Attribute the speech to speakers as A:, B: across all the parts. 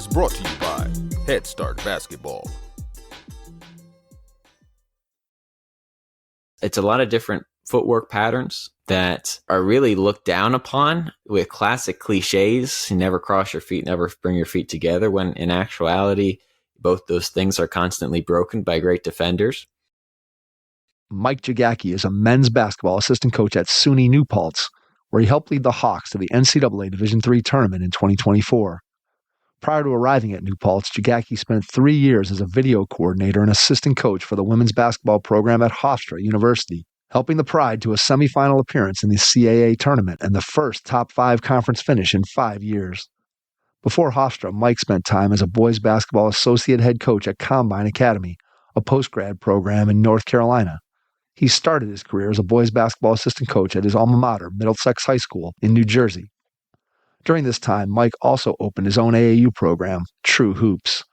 A: is brought to you by Head Start Basketball.
B: It's a lot of different footwork patterns that are really looked down upon with classic cliches. You never cross your feet, never bring your feet together, when in actuality, both those things are constantly broken by great defenders.
C: Mike Jagacki is a men's basketball assistant coach at SUNY New Paltz, where he helped lead the Hawks to the NCAA D3 Tournament in 2024. Prior to arriving at New Paltz, Jagacki spent 3 years as a video coordinator and assistant coach for the women's basketball program at Hofstra University, helping the Pride to a semifinal appearance in the CAA Tournament and the first top 5 conference finish in 5 years. Before Hofstra, Mike spent time as a boys basketball associate head coach at Combine Academy, a post-grad program in North Carolina. He started his career as a boys basketball assistant coach at his alma mater, Middlesex High School in New Jersey. During this time, Mike also opened his own AAU program, TrueHoops.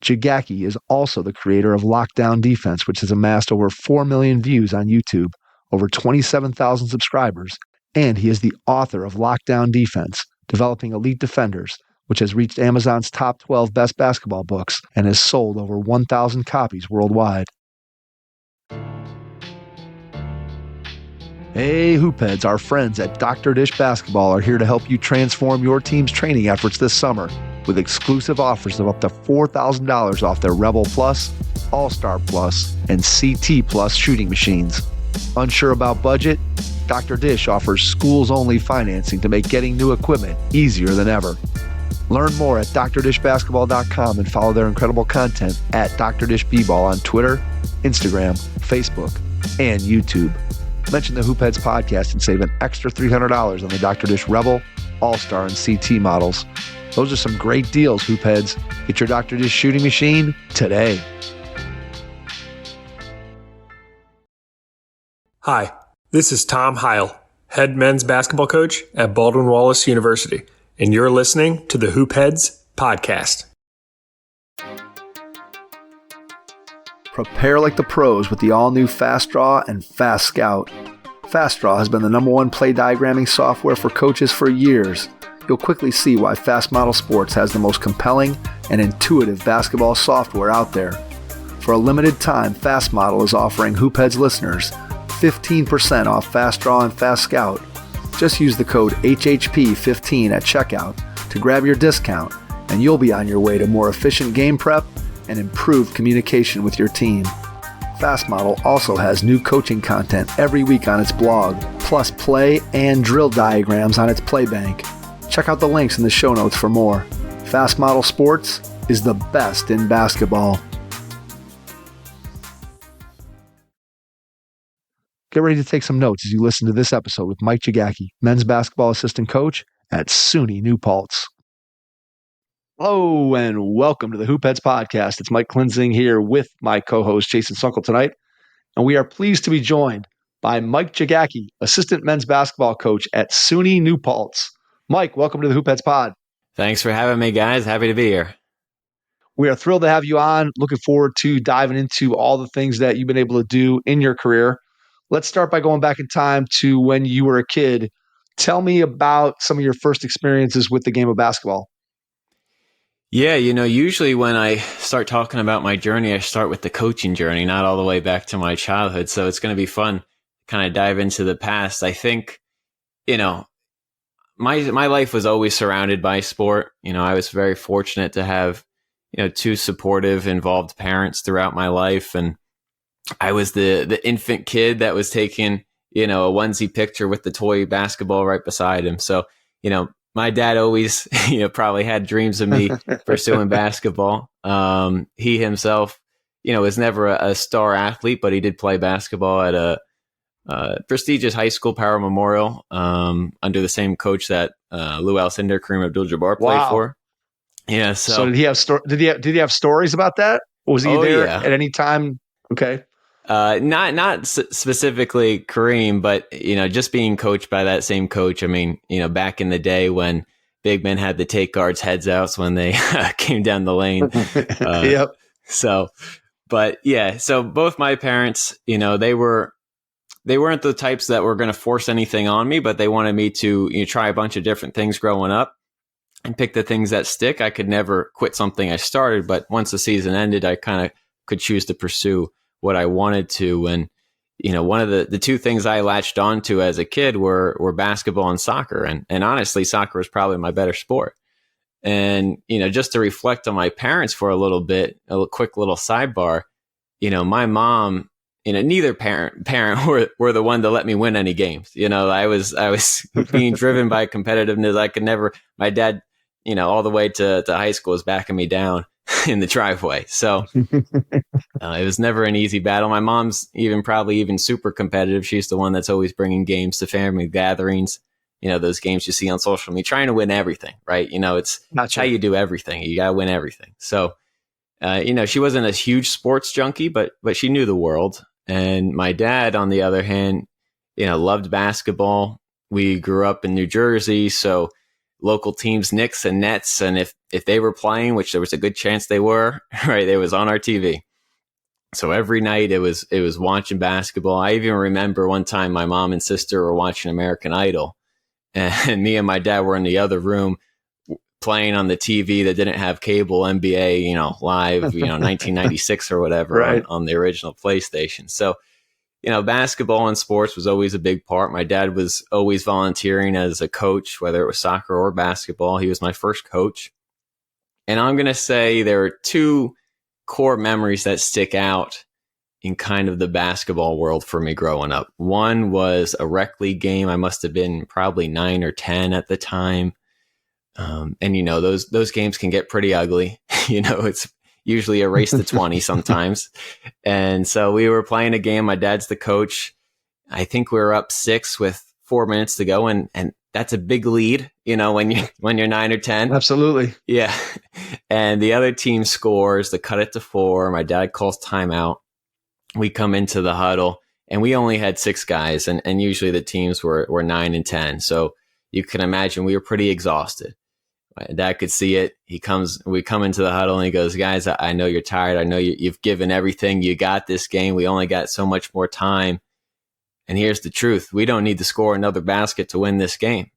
C: Jagacki is also the creator of Lockdown Defense, which has amassed over 4 million views on YouTube, over 27,000 subscribers, and he is the author of Lockdown Defense, Developing Elite Defenders, which has reached Amazon's top 12 best basketball books and has sold over 1,000 copies worldwide. Hey, Hoopheads, our friends at Dr. Dish Basketball are here to help you transform your team's training efforts this summer with exclusive offers of up to $4,000 off their Rebel Plus, All-Star Plus, and CT Plus shooting machines. Unsure about budget? Dr. Dish offers schools-only financing to make getting new equipment easier than ever. Learn more at drdishbasketball.com and follow their incredible content at Dr. Dish B-Ball on Twitter, Instagram, Facebook, and YouTube. Mention the Hoopheads podcast and save an extra $300 on the Dr. Dish Rebel, All-Star, and CT models. Those are some great deals, Hoopheads. Get your Dr. Dish shooting machine today.
D: Hi, this is Tom Heil, head men's basketball coach at Baldwin-Wallace University, and you're listening to the Hoopheads podcast.
C: Prepare like the pros with the all-new Fast Draw and Fast Scout. Fast Draw has been the #1 play diagramming software for coaches for years. You'll quickly see why Fast Model Sports has the most compelling and intuitive basketball software out there. For a limited time, Fast Model is offering Hoopheads listeners 15% off Fast Draw and Fast Scout. Just use the code HHP15 at checkout to grab your discount, and you'll be on your way to more efficient game prep and improved communication with your team. Fast Model also has new coaching content every week on its blog, plus play and drill diagrams on its play bank. Check out the links in the show notes for more. Fast Model Sports is the best in basketball. Get ready to take some notes as you listen to this episode with Mike Jagacki, men's basketball assistant coach at SUNY New Paltz. Hello and welcome to the Hoopheads podcast. It's Mike Klinzing here with my co-host Jason Sunkel tonight, and we are pleased to be joined by Mike Jagacki, assistant men's basketball coach at SUNY New Paltz. Mike, welcome to the Hoopheads pod.
B: Thanks for having me, guys. Happy to be here.
C: We are thrilled to have you on. Looking forward to diving into all the things that you've been able to do in your career. Let's start by going back in time to when you were a kid. Tell me about some of your first experiences with the game of basketball.
B: Yeah, usually when I start talking about my journey, I start with the coaching journey, not all the way back to my childhood. So it's going to be fun, kind of dive into the past. I think, my life was always surrounded by sport. I was very fortunate to have, 2 supportive, involved parents throughout my life. And I was the infant kid that was taking, a onesie picture with the toy basketball right beside him. So, my dad always, probably had dreams of me pursuing basketball. He himself, was never a star athlete, but he did play basketball at a prestigious high school, Power Memorial, under the same coach that Lou Alcindor, Kareem Abdul-Jabbar played for. Yeah.
C: So did he have did he have stories about that? Was he there at any time? Okay.
B: Not specifically Kareem, but, just being coached by that same coach. I mean, back in the day when big men had to take guards' heads out when they came down the lane.
C: Yep.
B: So both my parents, they weren't the types that were going to force anything on me, but they wanted me to try a bunch of different things growing up. and pick the things that stick. I could never quit something I started, but once the season ended, I kind of could choose to pursue what I wanted to. And, one of the two things I latched onto as a kid were basketball and soccer. And honestly, soccer was probably my better sport. And, just to reflect on my parents for a little bit, quick little sidebar, my mom, neither parent were the one to let me win any games. I was being driven by competitiveness. I could never, my dad, all the way to high school was backing me down in the driveway. So it was never an easy battle. My mom's probably even super competitive. She's the one that's always bringing games to family gatherings. Those games you see on social media, trying to win everything, right? It's how you do everything. You got to win everything. So, she wasn't a huge sports junkie, but she knew the world. And my dad, on the other hand, loved basketball. We grew up in New Jersey, so local teams, Knicks and Nets, and if they were playing, which there was a good chance they were, right, it was on our TV. So every night it was watching basketball. I even remember one time my mom and sister were watching American Idol, and me and my dad were in the other room playing on the TV that didn't have cable, NBA, live, 1996 or whatever, right, on the original PlayStation. So, basketball and sports was always a big part. My dad was always volunteering as a coach, whether it was soccer or basketball. He was my first coach. And I'm going to say there are two core memories that stick out in kind of the basketball world for me growing up. One was a rec league game. I must have been probably 9 or 10 at the time. And those games can get pretty ugly. It's usually a race to 20 sometimes. And so we were playing a game. My dad's the coach. I think we were up 6 with 4 minutes to go. And that's a big lead, when you're 9 or 10.
C: Absolutely.
B: Yeah. And the other team scores to cut it to 4. My dad calls timeout. We come into the huddle and we only had 6 guys. And usually the teams were 9 and 10. So you can imagine we were pretty exhausted. My dad could see it. We come into the huddle and he goes, guys, I know you're tired. I know you've given everything. You got this game. We only got so much more time. And here's the truth. We don't need to score another basket to win this game.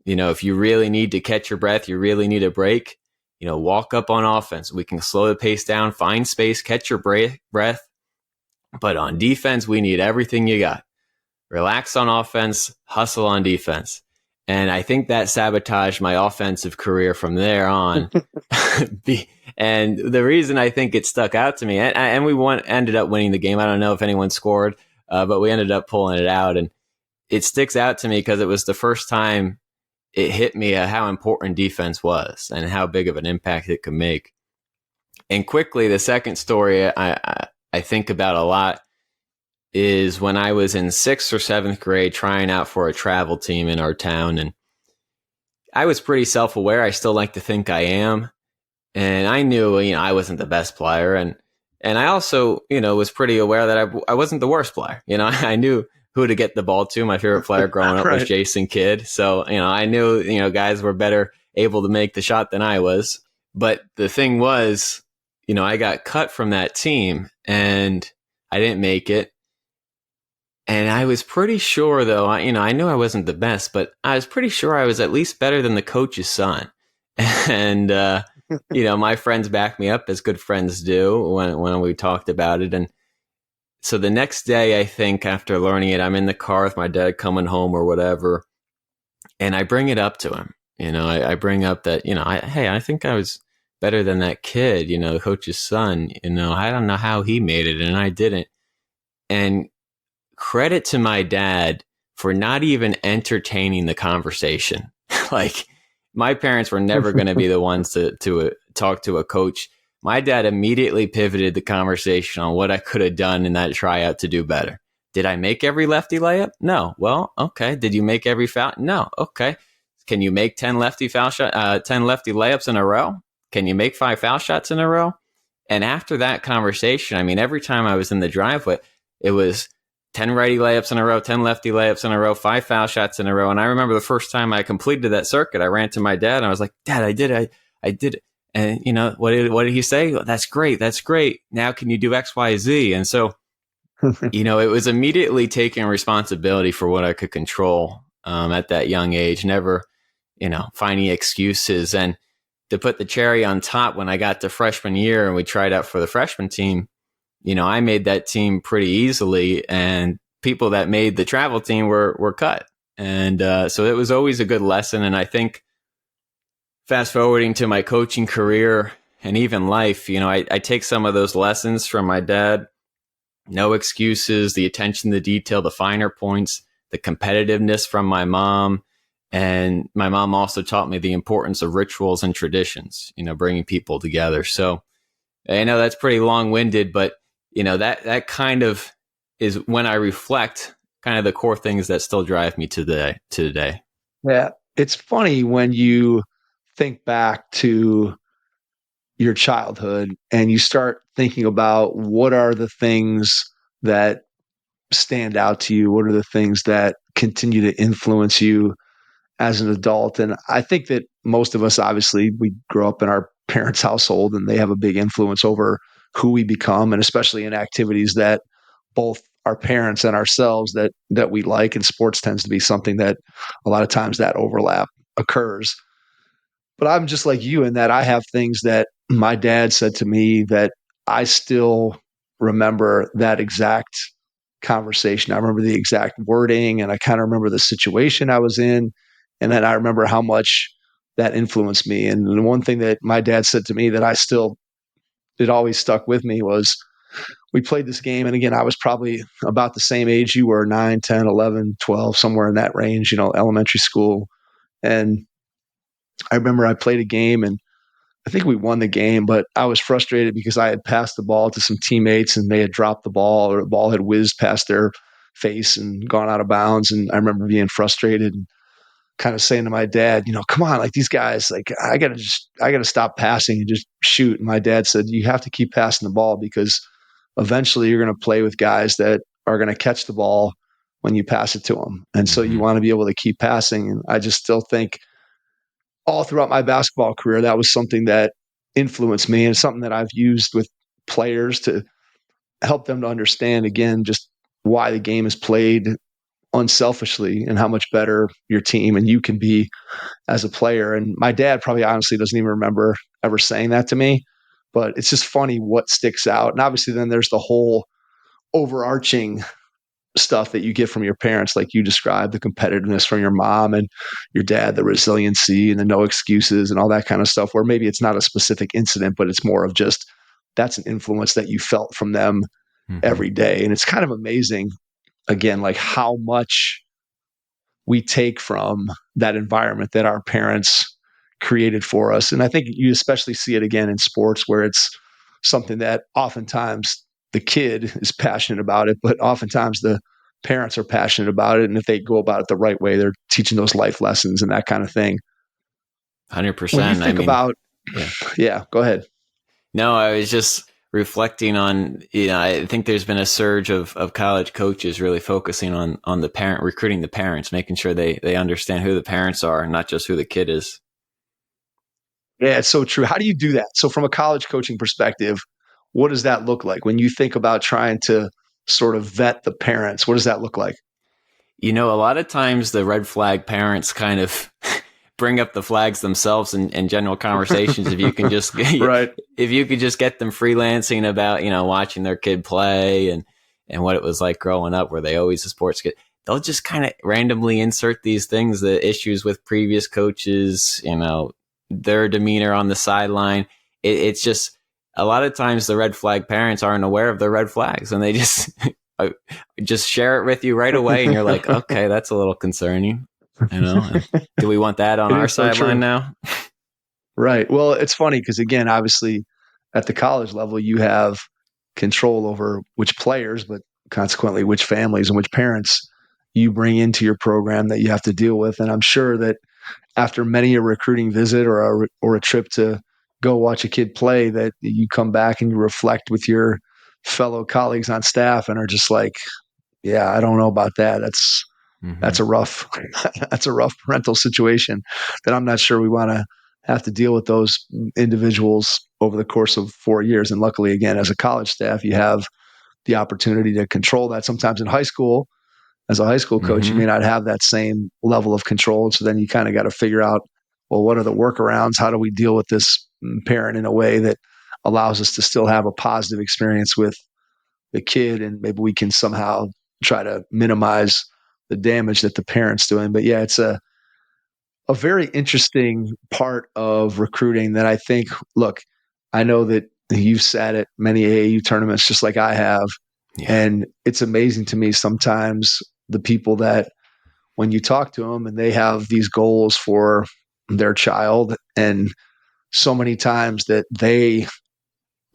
B: If you really need to catch your breath, you really need a break, walk up on offense. We can slow the pace down, find space, catch your breath. But on defense, we need everything you got. Relax on offense, hustle on defense. And I think that sabotaged my offensive career from there on. And the reason I think it stuck out to me, and we ended up winning the game. I don't know if anyone scored, but we ended up pulling it out. And it sticks out to me because it was the first time it hit me how important defense was and how big of an impact it could make. And quickly, the second story I think about a lot is when I was in 6th or 7th grade trying out for a travel team in our town. And I was pretty self-aware. I still like to think I am. And I knew, I wasn't the best player. And I also, was pretty aware that I wasn't the worst player. I knew who to get the ball to. My favorite player growing up was Jason Kidd. So, I knew, guys were better able to make the shot than I was. But the thing was, I got cut from that team and I didn't make it. And I was pretty sure, though, I knew I wasn't the best, but I was pretty sure I was at least better than the coach's son. And, my friends backed me up, as good friends do, when we talked about it. And so the next day, I think, after learning it, I'm in the car with my dad coming home or whatever. And I bring it up to him. I bring up that, hey, I think I was better than that kid, the coach's son. I don't know how he made it, and I didn't. And credit to my dad for not even entertaining the conversation. Like, my parents were never going to be the ones to talk to a coach. My dad immediately pivoted the conversation on what I could have done in that tryout to do better. Did I make every lefty layup? No. Well, okay. Did you make every foul? No. Okay. Can you make 10 lefty layups in a row? Can you make 5 foul shots in a row? And after that conversation, every time I was in the driveway, it was 10 righty layups in a row, 10 lefty layups in a row, 5 foul shots in a row. And I remember the first time I completed that circuit, I ran to my dad and I was like, Dad, I did it. And what did he say? That's great. That's great. Now can you do X, Y, Z? And so, it was immediately taking responsibility for what I could control at that young age. Never finding excuses. And to put the cherry on top, when I got to freshman year and we tried out for the freshman team, I made that team pretty easily, and people that made the travel team were cut. And so it was always a good lesson. And I think fast forwarding to my coaching career and even life, I take some of those lessons from my dad. No excuses, the attention to detail, the finer points, the competitiveness from my mom. And my mom also taught me the importance of rituals and traditions, bringing people together. So I know that's pretty long-winded, but that kind of is, when I reflect, kind of the core things that still drive me to today.
C: Yeah. It's funny when you think back to your childhood and you start thinking about what are the things that stand out to you? What are the things that continue to influence you as an adult? And I think that most of us, obviously, we grow up in our parents' household and they have a big influence over who we become, and especially in activities that both our parents and ourselves that we like. And sports tends to be something that a lot of times that overlap occurs. But I'm just like you in that I have things that my dad said to me that I still remember that exact conversation. I remember the exact wording, and I kind of remember the situation I was in. And then I remember how much that influenced me. And the one thing that my dad said to me that it always stuck with me was, we played this game. And again, I was probably about the same age you were, 9, 10, 11, 12, somewhere in that range, elementary school. And I remember I played a game and I think we won the game, but I was frustrated because I had passed the ball to some teammates and they had dropped the ball, or the ball had whizzed past their face and gone out of bounds. And I remember being frustrated and kind of saying to my dad, come on, like these guys, like I gotta stop passing and just shoot. And my dad said, you have to keep passing the ball because eventually you're going to play with guys that are going to catch the ball when you pass it to them. And so you want to be able to keep passing. And I just still think all throughout my basketball career, that was something that influenced me, and something that I've used with players to help them to understand, again, just why the game is played unselfishly and how much better your team and you can be as a player. And my dad probably honestly doesn't even remember ever saying that to me, but it's just funny what sticks out. And obviously then there's the whole overarching stuff that you get from your parents, like you described, the competitiveness from your mom and your dad, the resiliency and the no excuses and all that kind of stuff, where maybe it's not a specific incident, but it's more of just, that's an influence that you felt from them every day. And it's kind of amazing, again, like how much we take from that environment that our parents created for us. And I think you especially see it again in sports, where it's something that oftentimes the kid is passionate about it, but oftentimes the parents are passionate about it. And if they go about it the right way, they're teaching those life lessons and that kind of thing.
B: 100%.
C: When you think about, go ahead.
B: No, I was just reflecting on, I think there's been a surge of college coaches really focusing on the parent, recruiting the parents, making sure they understand who the parents are and not just who the kid is.
C: Yeah, it's so true. How do you do that? So from a college coaching perspective, what does that look like when you think about trying to sort of vet the parents? What does that look like?
B: A lot of times the red flag parents kind of bring up the flags themselves in general conversations. If you can just
C: right.
B: If you could just get them freelancing about, watching their kid play and what it was like growing up, were they always a sports kid? They'll just kind of randomly insert these things, the issues with previous coaches, their demeanor on the sideline. It's just, a lot of times the red flag parents aren't aware of the red flags, and they just share it with you right away. And you're like, okay, that's a little concerning. Do we want that on our sideline now?
C: Right. Well, it's funny because, again, obviously at the college level, you have control over which players, but consequently which families and which parents you bring into your program that you have to deal with. And I'm sure that after many a recruiting visit or a trip to go watch a kid play, that you come back and you reflect with your fellow colleagues on staff and are just like, yeah, I don't know about that. That's a rough parental situation that I'm not sure we want to have to deal with those individuals over the course of 4 years. And luckily, again, as a college staff, you have the opportunity to control that. Sometimes in high school, As a high school coach, you may not have that same level of control. So then you kind of got to figure out, well, what are the workarounds? How do we deal with this parent in a way that allows us to still have a positive experience with the kid, and maybe we can somehow try to minimize the damage that the parent's doing. But yeah, it's a very interesting part of recruiting that I think, look, I know that you've sat at many AAU tournaments just like I have. Yeah. And it's amazing to me sometimes the people that when you talk to them and they have these goals for their child, and so many times that they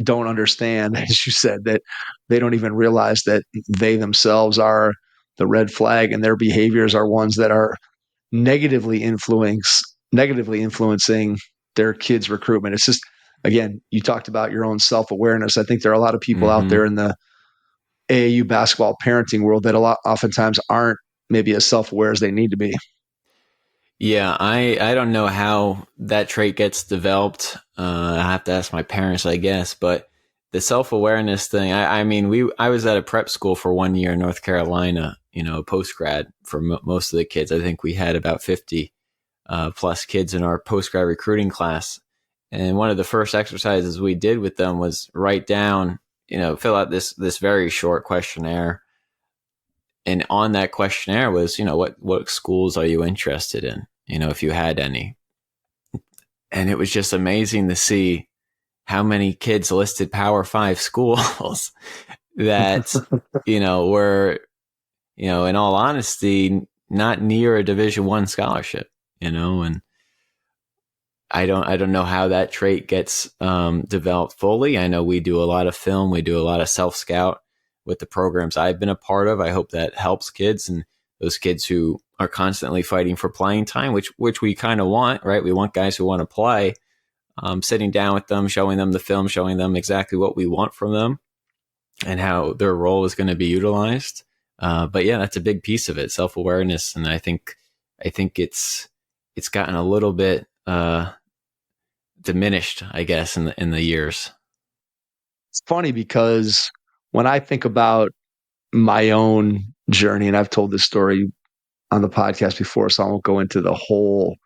C: don't understand, as you said, that they don't even realize that they themselves are the red flag, and their behaviors are ones that are negatively influencing their kids' recruitment. It's just, again, you talked about your own self-awareness. I think there are a lot of people out there in the AAU basketball parenting world that oftentimes aren't maybe as self-aware as they need to be.
B: Yeah, I don't know how that trait gets developed. I have to ask my parents, I guess. But the self-awareness thing, I was at a prep school for 1 year in North Carolina, post-grad for most of the kids. I think we had about 50 plus kids in our post-grad recruiting class. And one of the first exercises we did with them was write down, fill out this very short questionnaire. And on that questionnaire was, what schools are you interested in? If you had any. And it was just amazing to see how many kids listed Power 5 schools that, were, in all honesty, not near a Division I scholarship, and I don't know how that trait gets developed fully. I know we do a lot of film. We do a lot of self-scout with the programs I've been a part of. I hope that helps kids, and those kids who are constantly fighting for playing time, which we kind of want, right? We want guys who want to play, sitting down with them, showing them the film, showing them exactly what we want from them and how their role is going to be utilized. But yeah, that's a big piece of it, self-awareness. And I think it's gotten a little bit diminished, I guess, in the years.
C: It's funny because when I think about my own journey, and I've told this story on the podcast before, so I won't go into the whole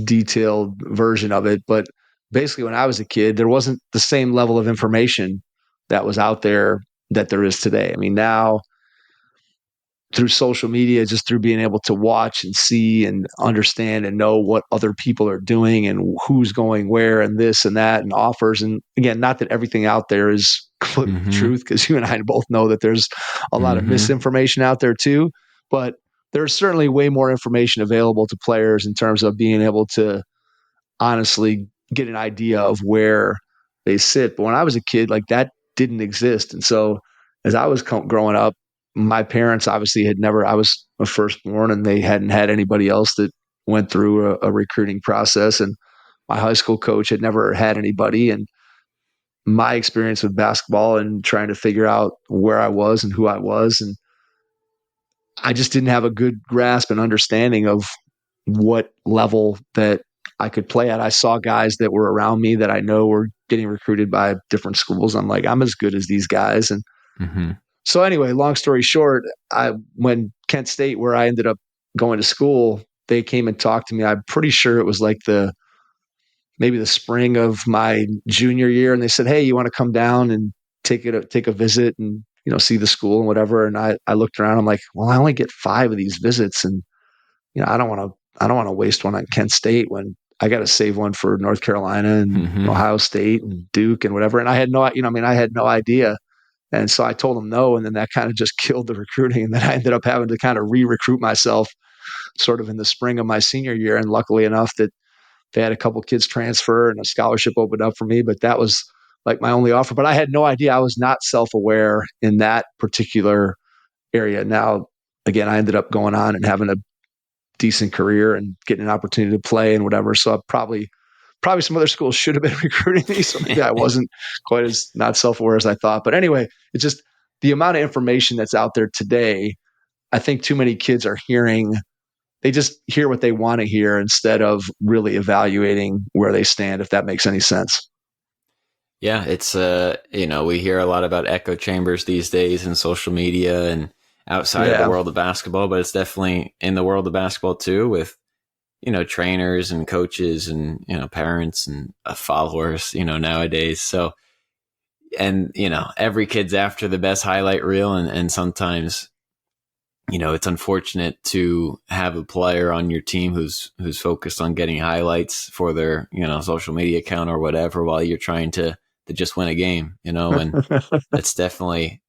C: detailed version of it, but basically when I was a kid, there wasn't the same level of information that was out there that there is today. I mean, now through social media, just through being able to watch and see and understand and know what other people are doing and who's going where and this and that and offers. And again, not that everything out there is the truth, because you and I both know that there's a lot of misinformation out there too, but there's certainly way more information available to players in terms of being able to honestly get an idea of where they sit. But when I was a kid, like that didn't exist. And so as I was growing up, my parents obviously I was a firstborn, and they hadn't had anybody else that went through a recruiting process. And my high school coach had never had anybody. And my experience with basketball and trying to figure out where I was and who I was, and I just didn't have a good grasp and understanding of what level that I could play at. I saw guys that were around me that I know were getting recruited by different schools. I'm like, I'm as good as these guys. And so anyway, long story short, when Kent State, where I ended up going to school, they came and talked to me. I'm pretty sure it was like maybe the spring of my junior year. And they said, hey, you want to come down and take a visit and, see the school and whatever. And I looked around, I'm like, well, I only get 5 of these visits. And, I don't want to waste one on Kent State when I got to save one for North Carolina and Ohio State and Duke and whatever. And I had no idea. And so I told them no. And then that kind of just killed the recruiting. And then I ended up having to kind of re-recruit myself sort of in the spring of my senior year. And luckily enough that they had a couple kids transfer and a scholarship opened up for me, but that was like my only offer. But I had no idea. I was not self-aware in that particular area. Now, again, I ended up going on and having a decent career and getting an opportunity to play and whatever. So probably some other schools should have been recruiting me. So maybe I wasn't quite as not self-aware as I thought. But anyway, it's just the amount of information that's out there today. I think too many kids are they just hear what they want to hear instead of really evaluating where they stand, if that makes any sense.
B: Yeah, it's we hear a lot about echo chambers these days in social media, and outside of the world of basketball, but it's definitely in the world of basketball too, with, trainers and coaches and, parents and followers, nowadays. So, and, every kid's after the best highlight reel. And sometimes, it's unfortunate to have a player on your team who's focused on getting highlights for their, social media account or whatever, while you're trying to just win a game, and it's definitely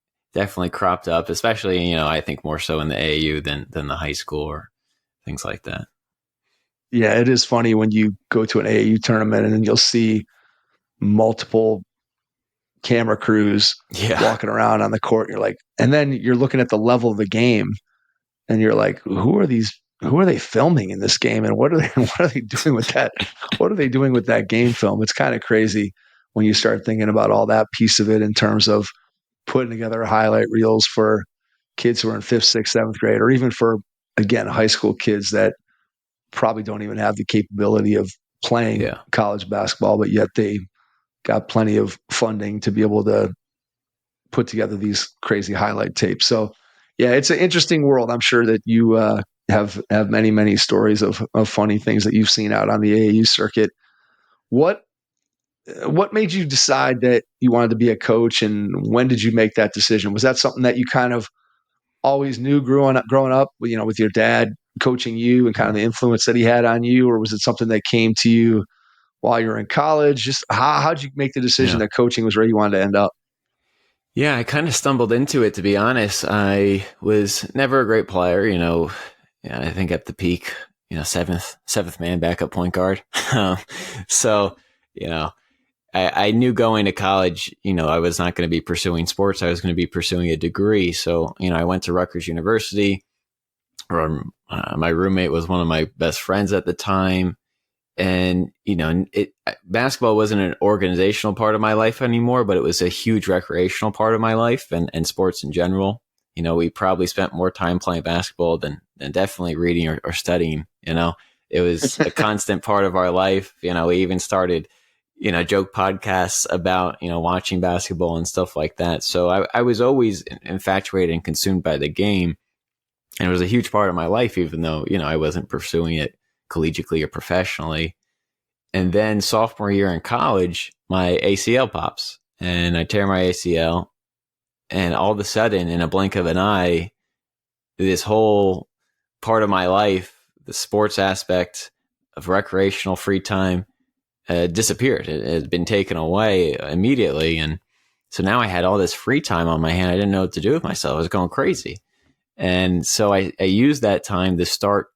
B: cropped up, especially, I think more so in the AAU than the high school or things like that.
C: Yeah, it is funny when you go to an AAU tournament and then you'll see multiple camera crews walking around on the court. You're like, and then you're looking at the level of the game and you're like, who are they filming in this game? And what are they doing with that? What are they doing with that game film? It's kind of crazy when you start thinking about all that piece of it in terms of putting together highlight reels for kids who are in 5th, 6th, 7th grade, or even for, again, high school kids that probably don't even have the capability of playing college basketball, but yet they got plenty of funding to be able to put together these crazy highlight tapes. So yeah, it's an interesting world. I'm sure that you have many, many stories of funny things that you've seen out on the AAU circuit. What made you decide that you wanted to be a coach, and when did you make that decision? Was that something that you kind of always knew growing up, with your dad coaching you and kind of the influence that he had on you, or was it something that came to you while you were in college? Just how'd you make the decision that coaching was where you wanted to end up?
B: Yeah, I kind of stumbled into it, to be honest. I was never a great player, I think at the peak, seventh man backup point guard. So, I knew going to college, I was not going to be pursuing sports. I was going to be pursuing a degree. So, I went to Rutgers University, or my roommate was one of my best friends at the time. And, basketball wasn't an organizational part of my life anymore, but it was a huge recreational part of my life and sports in general. We probably spent more time playing basketball than definitely reading or studying. It was a constant part of our life. We even started, joke podcasts about, watching basketball and stuff like that. So I was always infatuated and consumed by the game. And it was a huge part of my life, even though, I wasn't pursuing it collegiately or professionally. And then sophomore year in college, my ACL pops and I tear my ACL. And all of a sudden, in a blink of an eye, this whole part of my life, the sports aspect of recreational free time, disappeared. It had been taken away immediately. And so now I had all this free time on my hand. I didn't know what to do with myself. I was going crazy. And so I used that time to start.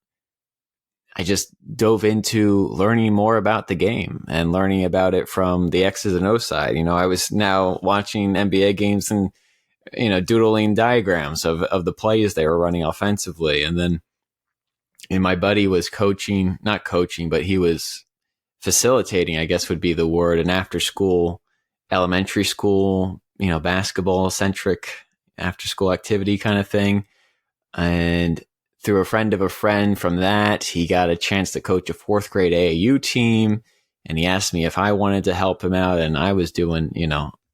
B: I just dove into learning more about the game and learning about it from the X's and O's side. I was now watching NBA games and, doodling diagrams of the plays they were running offensively. And then my buddy was not coaching, but he was facilitating, I guess would be the word, an after school, elementary school, basketball centric after school activity kind of thing. And through a friend of a friend from that, he got a chance to coach a 4th grade AAU team. And he asked me if I wanted to help him out. And I was doing,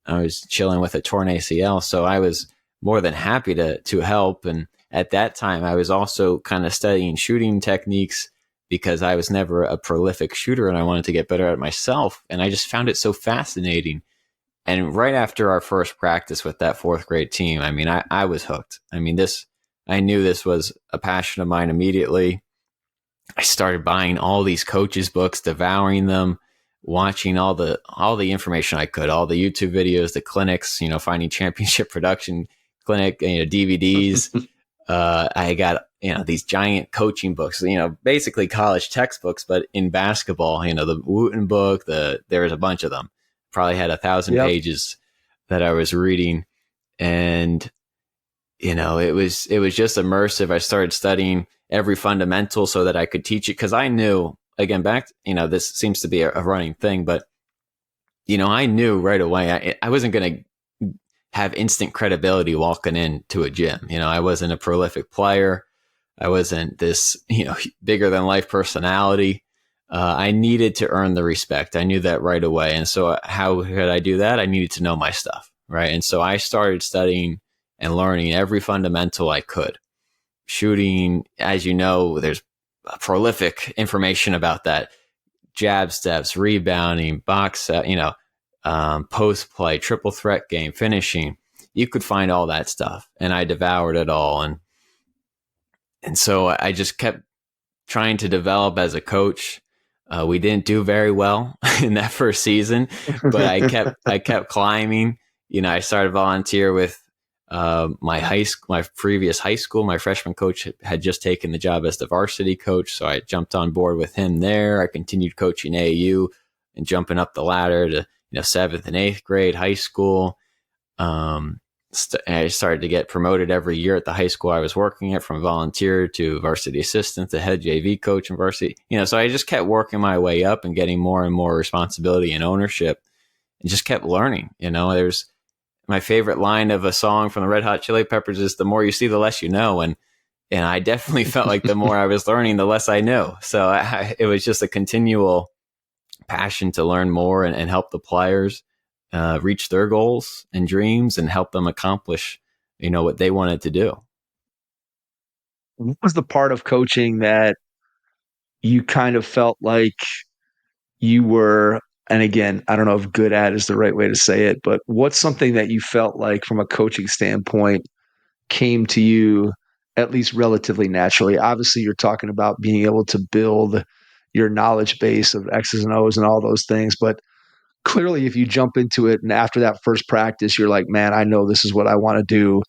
B: I was chilling with a torn ACL. So I was more than happy to help. And at that time, I was also kind of studying shooting techniques because I was never a prolific shooter and I wanted to get better at it myself. And I just found it so fascinating. And right after our first practice with that 4th grade team, I was hooked. I knew this was a passion of mine immediately. I started buying all these coaches' books, devouring them, watching all the information I could, all the YouTube videos, the clinics, finding championship production clinic, DVDs. I got, these giant coaching books, basically college textbooks, but in basketball, the Wooten book, there was a bunch of them, probably had 1,000 pages that I was reading. And it was just immersive. I started studying every fundamental so that I could teach it. Cause I knew, again, this seems to be a running thing, but, I knew right away, I wasn't going to have instant credibility walking into a gym. I wasn't a prolific player. I wasn't this, bigger than life personality. I needed to earn the respect. I knew that right away. And so how could I do that? I needed to know my stuff. Right. And so I started studying and learning every fundamental I could. Shooting, as you know, there's prolific information about that. Jab steps, rebounding, box, post play, triple threat game, finishing. You could find all that stuff. And I devoured it all. And so I just kept trying to develop as a coach. We didn't do very well in that first season, but I kept climbing. I started volunteer with my previous high school. My freshman coach had just taken the job as the varsity coach, so I jumped on board with him there. I continued coaching AAU and jumping up the ladder to 7th and 8th grade high school. I started to get promoted every year at the high school I was working at, from volunteer to varsity assistant to head JV coach and varsity. So I just kept working my way up and getting more and more responsibility and ownership, and just kept learning. There's my favorite line of a song from the Red Hot Chili Peppers is "The more you see, the less you know." And I definitely felt like the more I was learning, the less I knew. So it was just a continual passion to learn more and help the players reach their goals and dreams and help them accomplish, what they wanted to do.
C: What was the part of coaching that you kind of felt like you were, and again, I don't know if good at is the right way to say it, but what's something that you felt like from a coaching standpoint came to you at least relatively naturally? Obviously, you're talking about being able to build your knowledge base of X's and O's and all those things, but clearly, if you jump into it and after that first practice, you're like, man, I know this is what I want to do.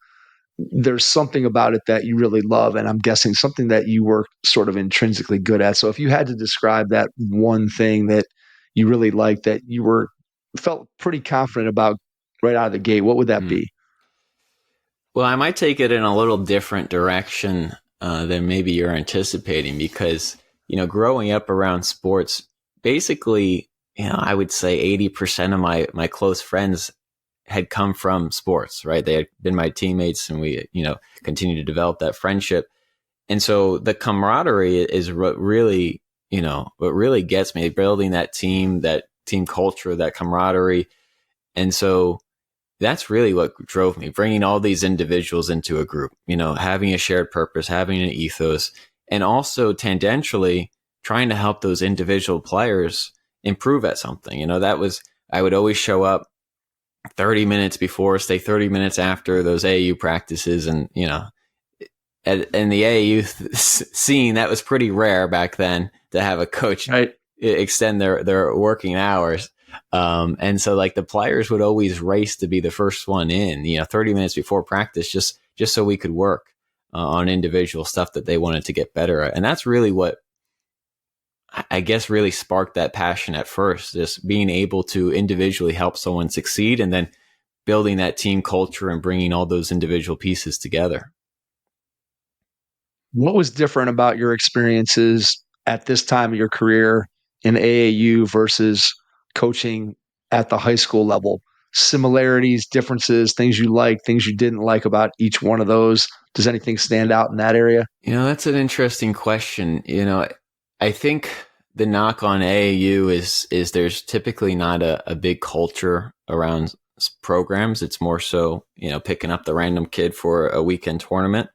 C: There's something about it that you really love. And I'm guessing something that you were sort of intrinsically good at. So if you had to describe that one thing that you really liked, that you felt pretty confident about right out of the gate, what would that be?
B: Well, I might take it in a little different direction than maybe you're anticipating, because, growing up around sports, basically, I would say 80% of my close friends had come from sports, right? They had been my teammates, and we, continued to develop that friendship. And so the camaraderie is what really gets me, building that team culture, that camaraderie. And so that's really what drove me, bringing all these individuals into a group, having a shared purpose, having an ethos, and also tangentially trying to help those individual players improve at something. I would always show up 30 minutes before, stay 30 minutes after those AAU practices. And, in the AAU scene, that was pretty rare back then to have a coach extend their working hours. And so the players would always race to be the first one in, 30 minutes before practice, just so we could work on individual stuff that they wanted to get better at. And that's really what I guess really sparked that passion at first, just being able to individually help someone succeed, and then building that team culture and bringing all those individual pieces together.
C: What was different about your experiences at this time of your career in AAU versus coaching at the high school level? Similarities, differences, things you like, things you didn't like about each one of those? Does anything stand out in that area?
B: That's an interesting question. I think the knock on AAU is there's typically not a big culture around programs. It's more so, picking up the random kid for a weekend tournament,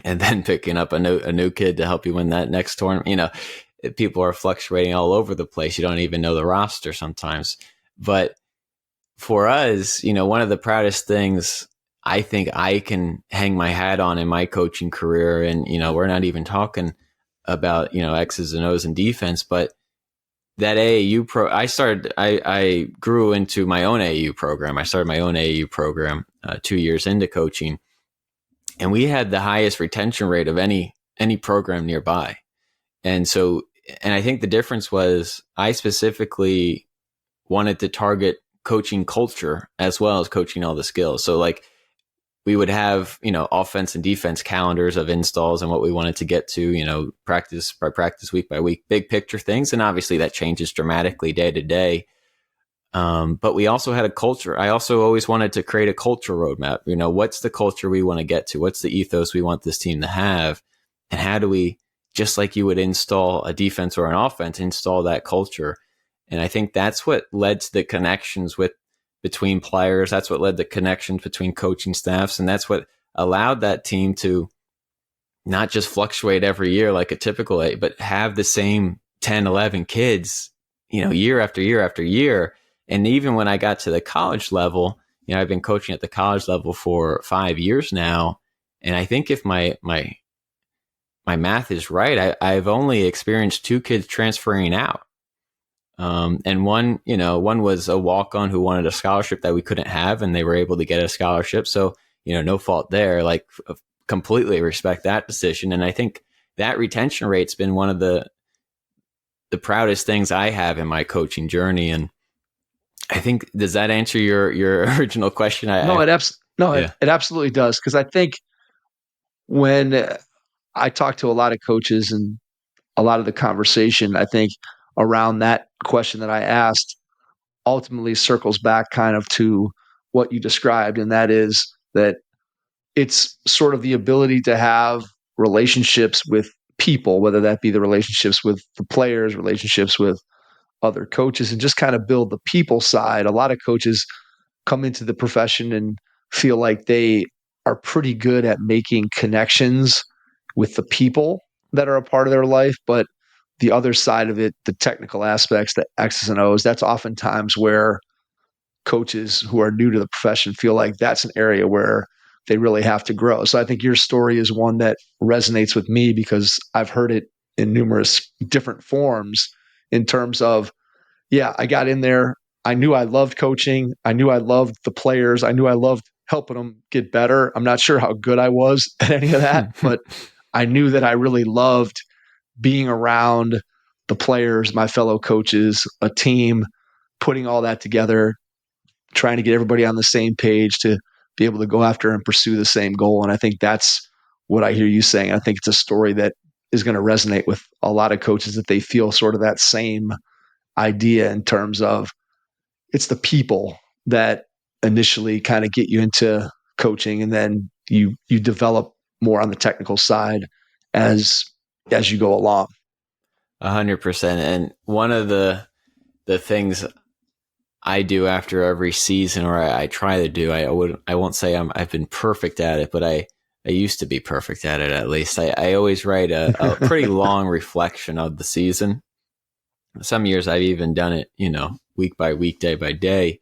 B: and then picking up a new kid to help you win that next tournament. People are fluctuating all over the place. You don't even know the roster sometimes. But for us, one of the proudest things I think I can hang my hat on in my coaching career, and, we're not even talking about, X's and O's and defense, but that AAU I grew into my own AAU program. I started my own AAU program 2 years into coaching, and we had the highest retention rate of any program nearby. And I think the difference was I specifically wanted to target coaching culture as well as coaching all the skills. So we would have, offense and defense calendars of installs and what we wanted to get to, practice by practice, week by week, big picture things. And obviously that changes dramatically day to day. But we also had a culture. I also always wanted to create a culture roadmap. What's the culture we want to get to? What's the ethos we want this team to have? And how do we, just like you would install a defense or an offense, install that culture? And I think that's what led to the connections with between players. That's what led to connections between coaching staffs. And that's what allowed that team to not just fluctuate every year like a typical A, but have the same 10, 11 kids, year after year after year. And even when I got to the college level, I've been coaching at the college level for 5 years now. And I think if my math is right, I've only experienced 2 kids transferring out. And one was a walk-on who wanted a scholarship that we couldn't have, and they were able to get a scholarship. So, no fault there. Like, completely respect that decision. And I think that retention rate's been one of the proudest things I have in my coaching journey. And I think, does that answer your original question?
C: It absolutely does. Because I think when I talk to a lot of coaches and a lot of the conversation, I think around that question that I asked ultimately circles back kind of to what you described. And that is that it's sort of the ability to have relationships with people, whether that be the relationships with the players, relationships with other coaches, and just kind of build the people side. A lot of coaches come into the profession and feel like they are pretty good at making connections with the people that are a part of their life, but the other side of it, the technical aspects, the X's and O's, that's oftentimes where coaches who are new to the profession feel like that's an area where they really have to grow. So I think your story is one that resonates with me because I've heard it in numerous different forms in terms of, I got in there. I knew I loved coaching. I knew I loved the players. I knew I loved helping them get better. I'm not sure how good I was at any of that, but I knew that I really loved being around the players, my fellow coaches, a team, putting all that together, trying to get everybody on the same page to be able to go after and pursue the same goal. And I think that's what I hear you saying. I think it's a story that is going to resonate with a lot of coaches, that they feel sort of that same idea in terms of it's the people that initially kind of get you into coaching, and then you develop more on the technical side as you go along.
B: 100%. And one of the things I do after every season, or I try to do, I won't say I've been perfect at it, but I used to be perfect at it. At least I always write a pretty long reflection of the season. Some years I've even done it, week by week, day by day.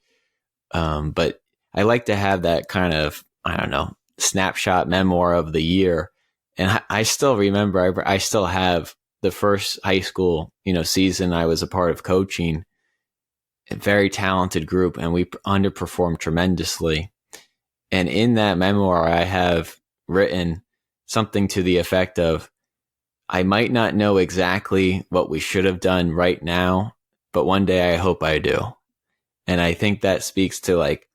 B: But I like to have that kind of, snapshot memoir of the year. And I still remember, I still have the first high school, season I was a part of coaching. A very talented group, and we underperformed tremendously. And in that memoir, I have written something to the effect of, I might not know exactly what we should have done right now, but one day I hope I do. And I think that speaks to, like,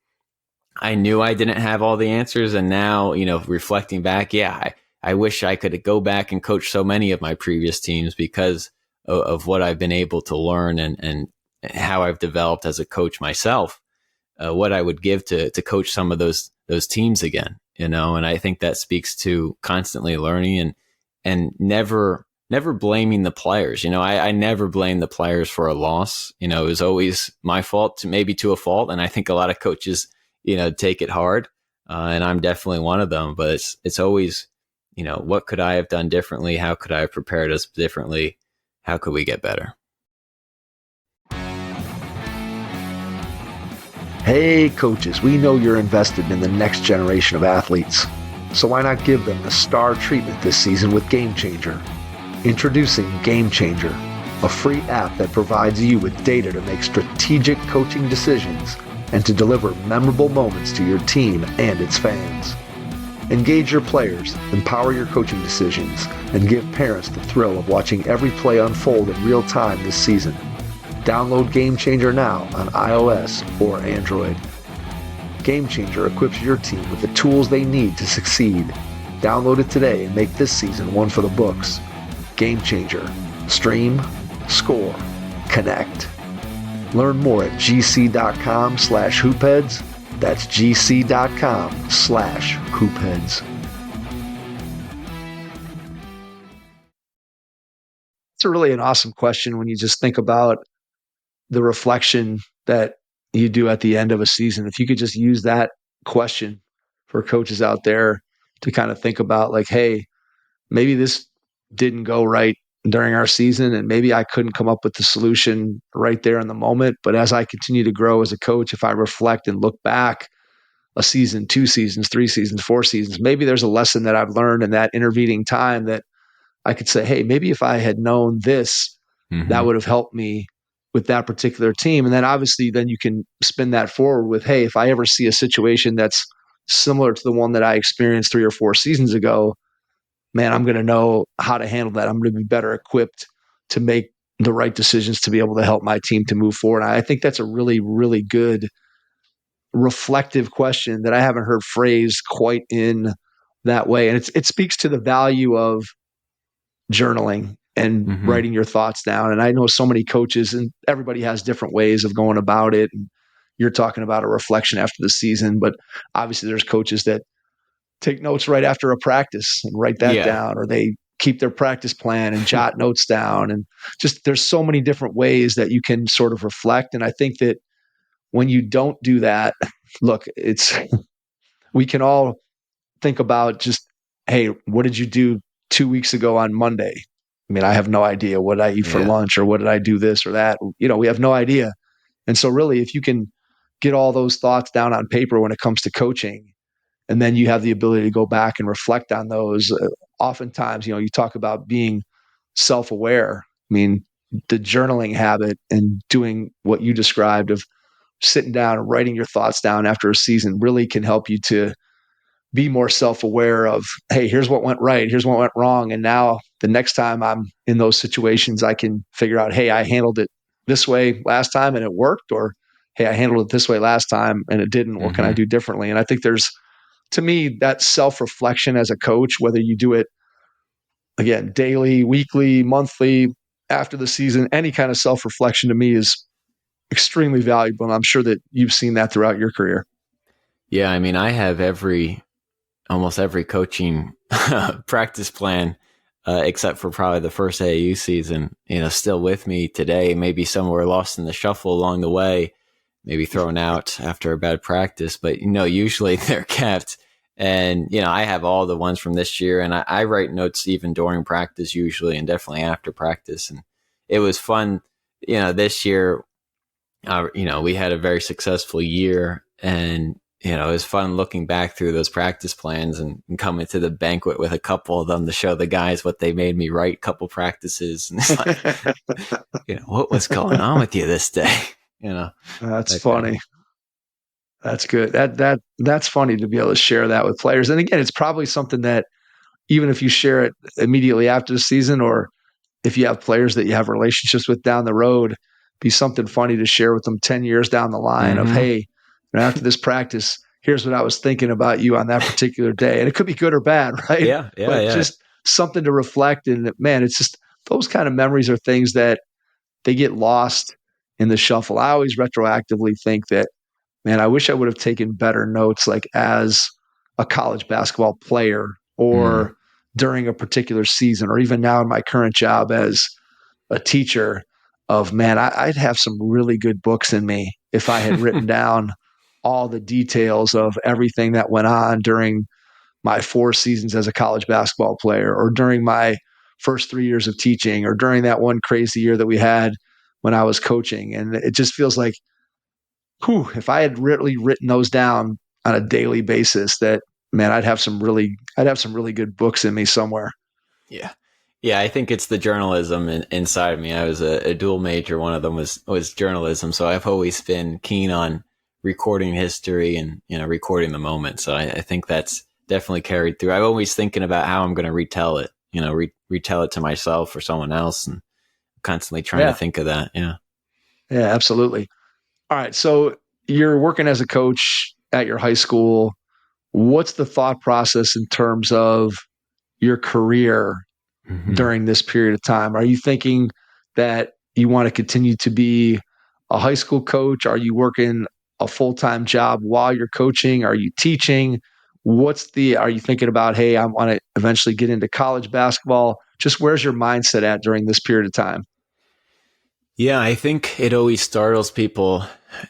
B: I knew I didn't have all the answers. And now, reflecting back, I wish I could go back and coach so many of my previous teams because of what I've been able to learn and how I've developed as a coach myself, what I would give to coach some of those teams again, and I think that speaks to constantly learning and never blaming the players. I never blame the players for a loss. It was always my fault, maybe to a fault. And I think a lot of coaches, take it hard. And I'm definitely one of them, but it's always, what could I have done differently? How could I have prepared us differently? How could we get better?
C: Hey, coaches, we know you're invested in the next generation of athletes. So why not give them the star treatment this season with Game Changer? Introducing Game Changer, a free app that provides you with data to make strategic coaching decisions and to deliver memorable moments to your team and its fans. Engage your players, empower your coaching decisions, and give parents the thrill of watching every play unfold in real time this season. Download Game Changer now on iOS or Android. Game Changer equips your team with the tools they need to succeed. Download it today and make this season one for the books. Game Changer. Stream, score, connect. Learn more at gc.com/hoopheads. That's gc.com/hoopheads. It's really an awesome question when you just think about the reflection that, you do at the end of a season. If you could just use that question for coaches out there to kind of think about like, hey, maybe this didn't go right during our season, and maybe I couldn't come up with the solution right there in the moment. But as I continue to grow as a coach, if I reflect and look back a season, 2 seasons, 3 seasons, 4 seasons, maybe there's a lesson that I've learned in that intervening time that I could say, hey, maybe if I had known this, that would have helped me with that particular team. And then obviously then you can spin that forward with, hey, if I ever see a situation that's similar to the one that I experienced 3 or 4 seasons ago, man, I'm going to know how to handle that. I'm going to be better equipped to make the right decisions to be able to help my team to move forward. And I think that's a really, really good reflective question that I haven't heard phrased quite in that way. And it speaks to the value of journaling and writing your thoughts down. And I know so many coaches, and everybody has different ways of going about it. And you're talking about a reflection after the season, but obviously there's coaches that take notes right after a practice and write that down, or they keep their practice plan and jot notes down. And just there's so many different ways that you can sort of reflect. And I think that when you don't do that, look, we can all think about just, hey, what did you do 2 weeks ago on Monday? I mean, I have no idea what I eat for lunch, or what did I do this or that? We have no idea. And so really, if you can get all those thoughts down on paper when it comes to coaching, and then you have the ability to go back and reflect on those, oftentimes, you talk about being self-aware. I mean, the journaling habit and doing what you described of sitting down and writing your thoughts down after a season really can help you to be more self-aware of, hey, here's what went right, here's what went wrong. And now the next time I'm in those situations, I can figure out, hey, I handled it this way last time and it worked, or hey, I handled it this way last time and it didn't. What can I do differently? And I think there's, to me, that self-reflection as a coach, whether you do it, again, daily, weekly, monthly, after the season, any kind of self-reflection to me is extremely valuable. And I'm sure that you've seen that throughout your career.
B: Yeah, I mean, I have almost every coaching practice plan, except for probably the first AAU season, still with me today, maybe somewhere lost in the shuffle along the way, maybe thrown out after a bad practice, but usually they're kept. And, I have all the ones from this year, and I write notes even during practice usually, and definitely after practice. And it was fun, this year, we had a very successful year, and, it was fun looking back through those practice plans and coming to the banquet with a couple of them to show the guys what they made me write, couple practices. And it's like, what was going on with you this day?
C: That's funny. That's good. That's funny to be able to share that with players. And again, it's probably something that even if you share it immediately after the season, or if you have players that you have relationships with down the road, be something funny to share with them 10 years down the line of, hey, after this practice, here's what I was thinking about you on that particular day. And it could be good or bad, right?
B: Yeah.
C: Just something to reflect. And man, it's just those kind of memories are things that they get lost in the shuffle. I always retroactively think that, man, I wish I would have taken better notes, like as a college basketball player, or during a particular season, or even now in my current job as a teacher, of, man, I'd have some really good books in me if I had written down all the details of everything that went on during my 4 seasons as a college basketball player, or during my first 3 years of teaching, or during that one crazy year that we had when I was coaching. And it just feels like, if I had really written those down on a daily basis, that, man, I'd have some really good books in me somewhere.
B: Yeah. Yeah, I think it's the journalism inside of me. I was a dual major. One of them was journalism. So I've always been keen on recording history and, recording the moment. So I think that's definitely carried through. I'm always thinking about how I'm going to retell it, retell it to myself or someone else, and constantly trying to think of that. Yeah.
C: Yeah, absolutely. All right. So you're working as a coach at your high school. What's the thought process in terms of your career during this period of time? Are you thinking that you want to continue to be a high school coach? Are you working a full-time job while you're coaching? Are you teaching? Are you thinking about, hey, I want to eventually get into college basketball? Just where's your mindset at during this period of time?
B: Yeah, I think it always startles people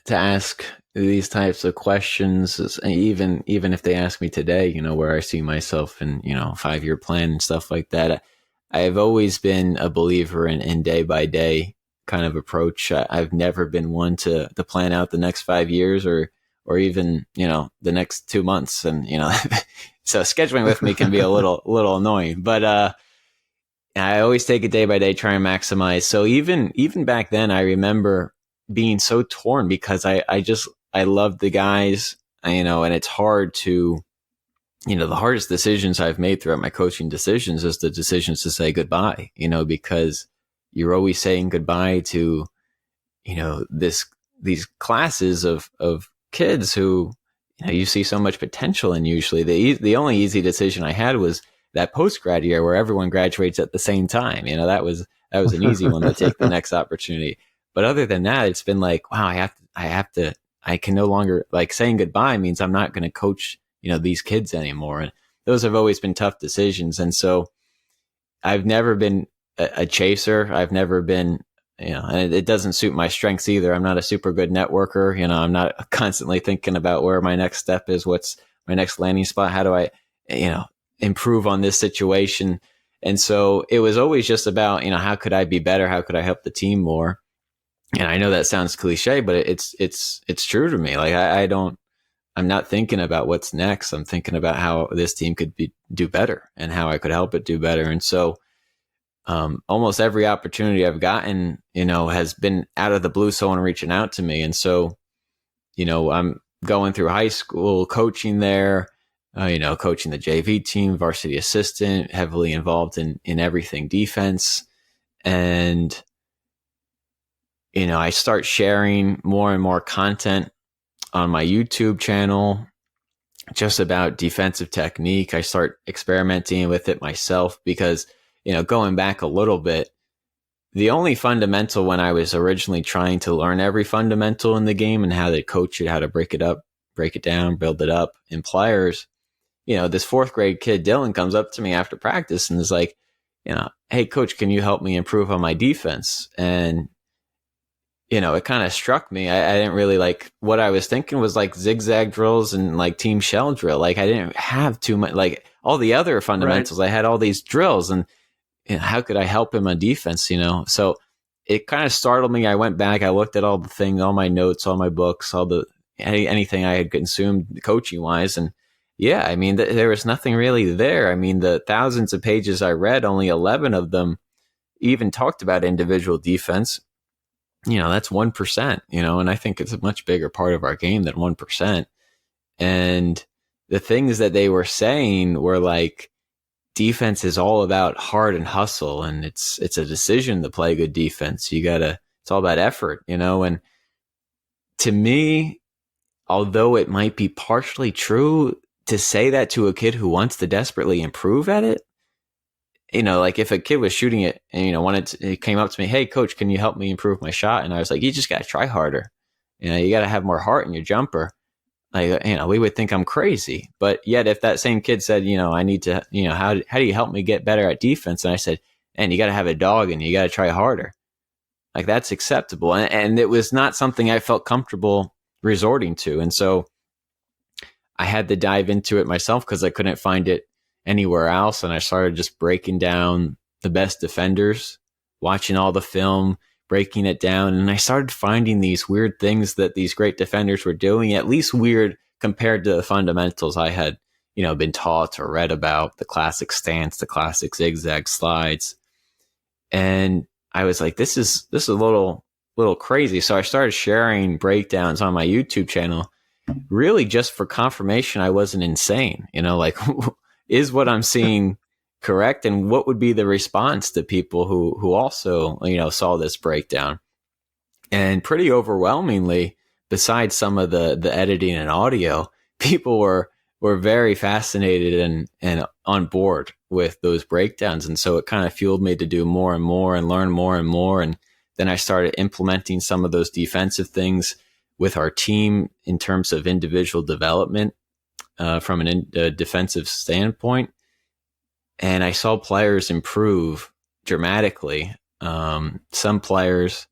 B: to ask these types of questions, even if they ask me today, where I see myself in, 5-year plan and stuff like that. I've always been a believer in day by day kind of approach. I've never been one to plan out the next 5 years or even, the next 2 months. And, so scheduling with me can be a little annoying, but, I always take it day by day, try and maximize. So even back then, I remember being so torn because I love the guys, and it's hard to, the hardest decisions I've made throughout my coaching decisions is the decisions to say goodbye, because you're always saying goodbye to, these classes of kids who, you see so much potential in. Usually the only easy decision I had was that post-grad year where everyone graduates at the same time. That was an easy one to take the next opportunity. But other than that, it's been like, wow, I can no longer, like, saying goodbye means I'm not going to coach, these kids anymore. And those have always been tough decisions. And so I've never been a chaser. I've never been, and it doesn't suit my strengths either. I'm not a super good networker. I'm not constantly thinking about where my next step is, what's my next landing spot. How do I, improve on this situation? And so it was always just about, how could I be better? How could I help the team more? And I know that sounds cliche, but it's true to me. Like I'm not thinking about what's next. I'm thinking about how this team could do better and how I could help it do better. And so, almost every opportunity I've gotten, has been out of the blue, someone reaching out to me. And so, I'm going through high school coaching there, coaching the JV team, varsity assistant, heavily involved in everything defense. And, I start sharing more and more content on my YouTube channel just about defensive technique. I start experimenting with it myself because, going back a little bit, the only fundamental when I was originally trying to learn every fundamental in the game and how to coach it, how to break it up, break it down, build it up in players, this 4th grade kid, Dylan, comes up to me after practice and is like, hey, coach, can you help me improve on my defense? And, it kind of struck me. I didn't really like what I was thinking was like zigzag drills and like team shell drill. Like I didn't have too much, like all the other fundamentals. Right. I had all these drills and how could I help him on defense, So it kind of startled me. I went back, I looked at all the things, all my notes, all my books, anything I had consumed coaching wise. And yeah, I mean, there was nothing really there. I mean, the thousands of pages I read, only 11 of them even talked about individual defense. That's 1%, and I think it's a much bigger part of our game than 1%. And the things that they were saying were like, defense is all about heart and hustle. And it's a decision to play good defense. It's all about effort, and to me, although it might be partially true, to say that to a kid who wants to desperately improve at it, like if a kid was shooting it and, it came up to me, hey, coach, can you help me improve my shot? And I was like, you just got to try harder. You got to have more heart in your jumper. Like, we would think I'm crazy. But yet if that same kid said, I need to, how do you help me get better at defense? And I said, and you got to have a dog and you got to try harder. Like that's acceptable. And it was not something I felt comfortable resorting to. And so I had to dive into it myself because I couldn't find it anywhere else. And I started just breaking down the best defenders, watching all the film, breaking it down. And I started finding these weird things that these great defenders were doing, at least weird compared to the fundamentals I had, been taught or read about, the classic stance, the classic zigzag slides. And I was like, this is a little crazy. So I started sharing breakdowns on my YouTube channel, really just for confirmation I wasn't insane, like is what I'm seeing correct? And what would be the response to people who also, saw this breakdown? And pretty overwhelmingly, besides some of the editing and audio, people were very fascinated and on board with those breakdowns. And so it kind of fueled me to do more and more and learn more and more. And then I started implementing some of those defensive things with our team in terms of individual development from a defensive standpoint. And I saw players improve dramatically. Some players,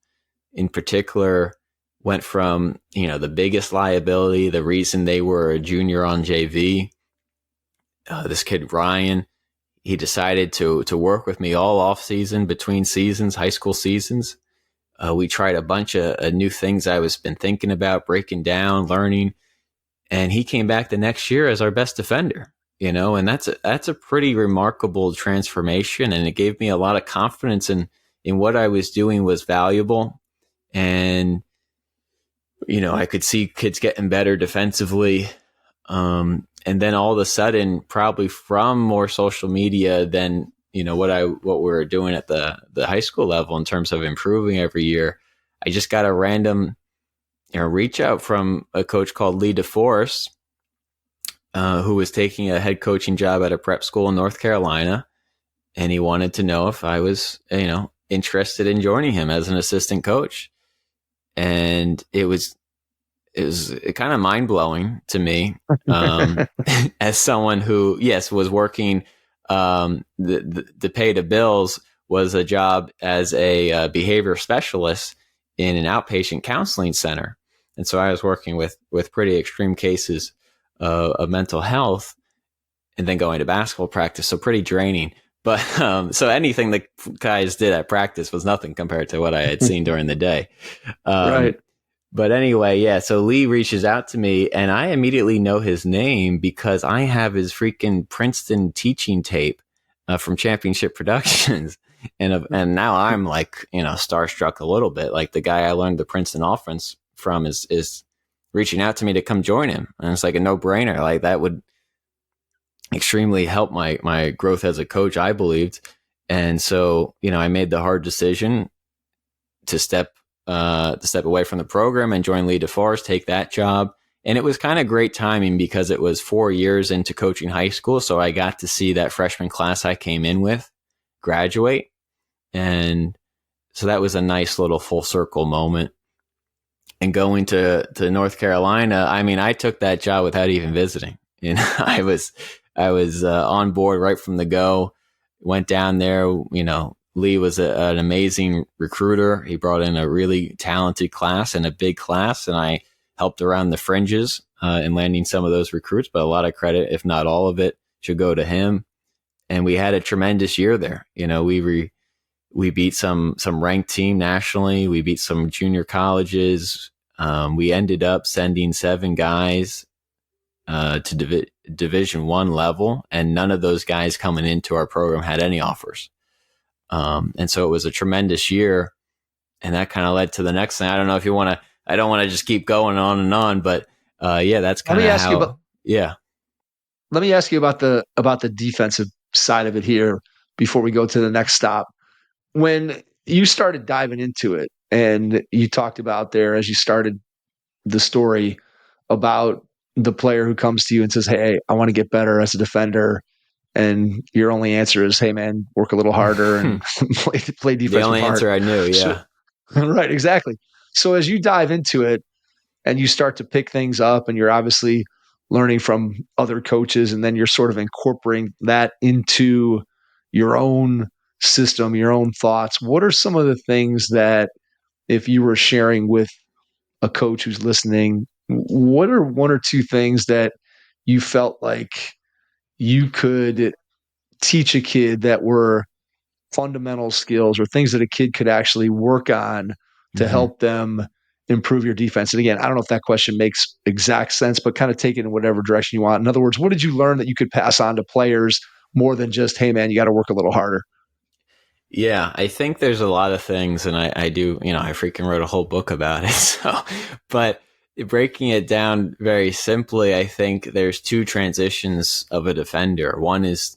B: in particular went from, the biggest liability, the reason they were a junior on JV. This kid, Ryan, he decided to work with me all off season, between seasons, high school seasons. We tried a bunch of new things I was been thinking about, breaking down, learning. And he came back the next year as our best defender, and that's a pretty remarkable transformation. And it gave me a lot of confidence in what I was doing was valuable. And, I could see kids getting better defensively. And then all of a sudden, probably from more social media than, what we were doing at the high school level in terms of improving every year, I just got a random reach out from a coach called Lee DeForest, who was taking a head coaching job at a prep school in North Carolina. And he wanted to know if I was, interested in joining him as an assistant coach. And it was kind of mind blowing to me, as someone who, yes, was working, the pay the bills was a job as a behavior specialist in an outpatient counseling center. And so I was working with pretty extreme cases of mental health, and then going to basketball practice. So pretty draining. But so anything the guys did at practice was nothing compared to what I had seen during the day.
C: Right.
B: But anyway, yeah. So Lee reaches out to me, and I immediately know his name because I have his freaking Princeton teaching tape from Championship Productions. And now I'm like, starstruck a little bit. Like, the guy I learned the Princeton offense from is reaching out to me to come join him. And it's like a no brainer. Like, that would extremely help my growth as a coach, I believed. And so, I made the hard decision to step away from the program and join Lee DeForest, take that job. And it was kind of great timing because it was 4 years into coaching high school. So I got to see that freshman class I came in with graduate. And so that was a nice little full circle moment. And going to North Carolina, I mean, I took that job without even visiting. I was on board right from the go. Went down there, Lee was an amazing recruiter. He brought in a really talented class and a big class, and I helped around the fringes in landing some of those recruits, but a lot of credit, if not all of it, should go to him. And we had a tremendous year there. We beat some ranked team nationally. We beat some junior colleges. We ended up sending 7 guys to Division I level, and none of those guys coming into our program had any offers. And so it was a tremendous year, and that kind of led to the next thing. I don't know if you want to, I don't want to just keep going on and on, but that's kind of how.
C: Let me ask you about the defensive side of it here before we go to the next stop. When you started diving into it, and you talked about there as you started the story about the player who comes to you and says, "Hey, I want to get better as a defender," and your only answer is, "Hey, man, work a little harder and play defense." The
B: only answer I knew, yeah.
C: So, right, exactly. So as you dive into it and you start to pick things up, and you're obviously learning from other coaches, and then you're sort of incorporating that into your own system, your own thoughts. What are some of the things that, if you were sharing with a coach who's listening, what are 1 or 2 things that you felt like you could teach a kid that were fundamental skills or things that a kid could actually work on to help them improve your defense? And again, I don't know if that question makes exact sense, but kind of take it in whatever direction you want. In other words, what did you learn that you could pass on to players more than just, "Hey, man, you got to work a little harder"?
B: Yeah, I think there's a lot of things, and I do, I freaking wrote a whole book about it. So, but breaking it down very simply, I think there's 2 transitions of a defender. One is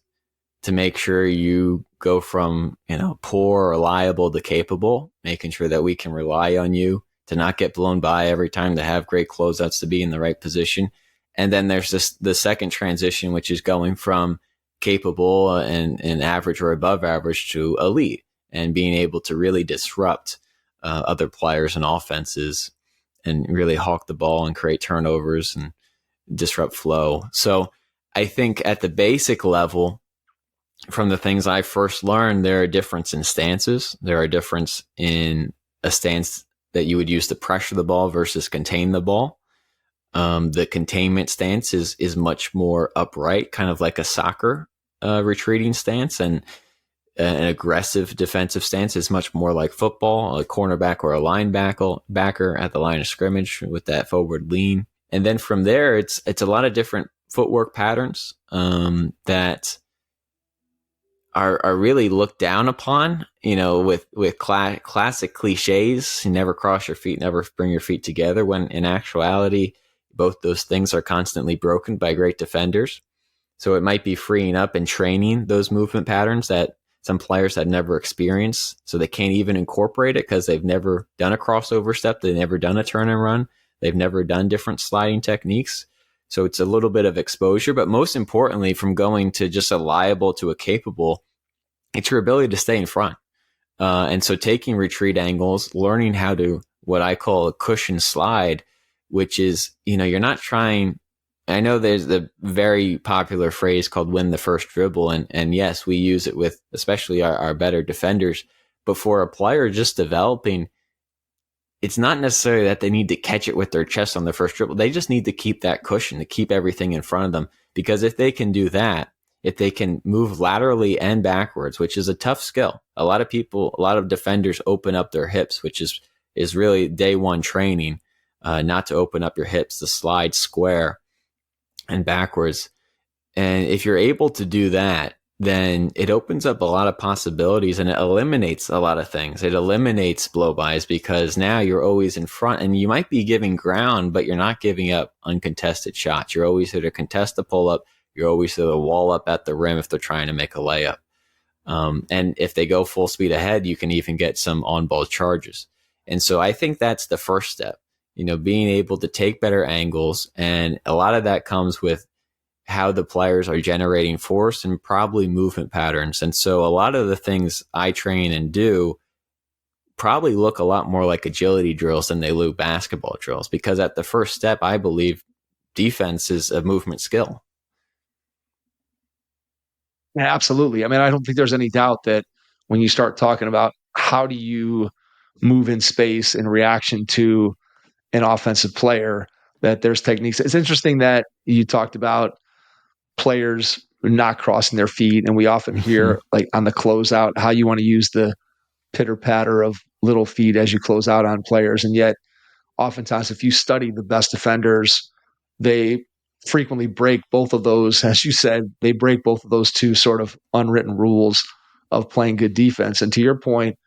B: to make sure you go from, poor, reliable to capable, making sure that we can rely on you to not get blown by every time, to have great closeouts, to be in the right position. And then there's the second transition, which is going from capable and average or above average to elite, and being able to really disrupt other players and offenses and really hawk the ball and create turnovers and disrupt flow. So I think at the basic level, from the things I first learned, there are difference in stances. There are difference in a stance that you would use to pressure the ball versus contain the ball. The containment stance is much more upright, kind of like a soccer retreating stance, and an aggressive defensive stance is much more like football, a cornerback or a linebacker at the line of scrimmage with that forward lean. And then from there, it's a lot of different footwork patterns that are really looked down upon, with classic cliches. You never cross your feet, never bring your feet together, when in actuality, both those things are constantly broken by great defenders. So it might be freeing up and training those movement patterns that some players have never experienced. So they can't even incorporate it because they've never done a crossover step. They've never done a turn and run. They've never done different sliding techniques. So it's a little bit of exposure, but most importantly, from going to just a liable to a capable, it's your ability to stay in front. And so taking retreat angles, learning how to, what I call a cushion slide, which is, you're not trying. I know there's the very popular phrase called win the first dribble. And yes, we use it with especially our better defenders. But for a player just developing, it's not necessarily that they need to catch it with their chest on the first dribble. They just need to keep that cushion, to keep everything in front of them. Because if they can do that, if they can move laterally and backwards, which is a tough skill. A lot of defenders open up their hips, which is really day one training, not to open up your hips, to slide square and backwards. And if you're able to do that, then it opens up a lot of possibilities and it eliminates a lot of things. It eliminates blow-bys because now you're always in front and you might be giving ground, but you're not giving up uncontested shots. You're always there to contest the pull-up. You're always there to wall up at the rim if they're trying to make a layup. And if they go full speed ahead, you can even get some on-ball charges. And so I think that's the first step, being able to take better angles. And a lot of that comes with how the players are generating force and probably movement patterns. And so a lot of the things I train and do probably look a lot more like agility drills than they look basketball drills, because at the first step, I believe defense is a movement skill.
C: Yeah, absolutely. I mean, I don't think there's any doubt that when you start talking about how do you move in space in reaction to an offensive player, that there's techniques. It's interesting that you talked about players not crossing their feet. And we often hear like on the closeout, how you want to use the pitter patter of little feet as you close out on players. And yet oftentimes, if you study the best defenders, they frequently break both of those. As you said, they break both of those two sort of unwritten rules of playing good defense. And to your point,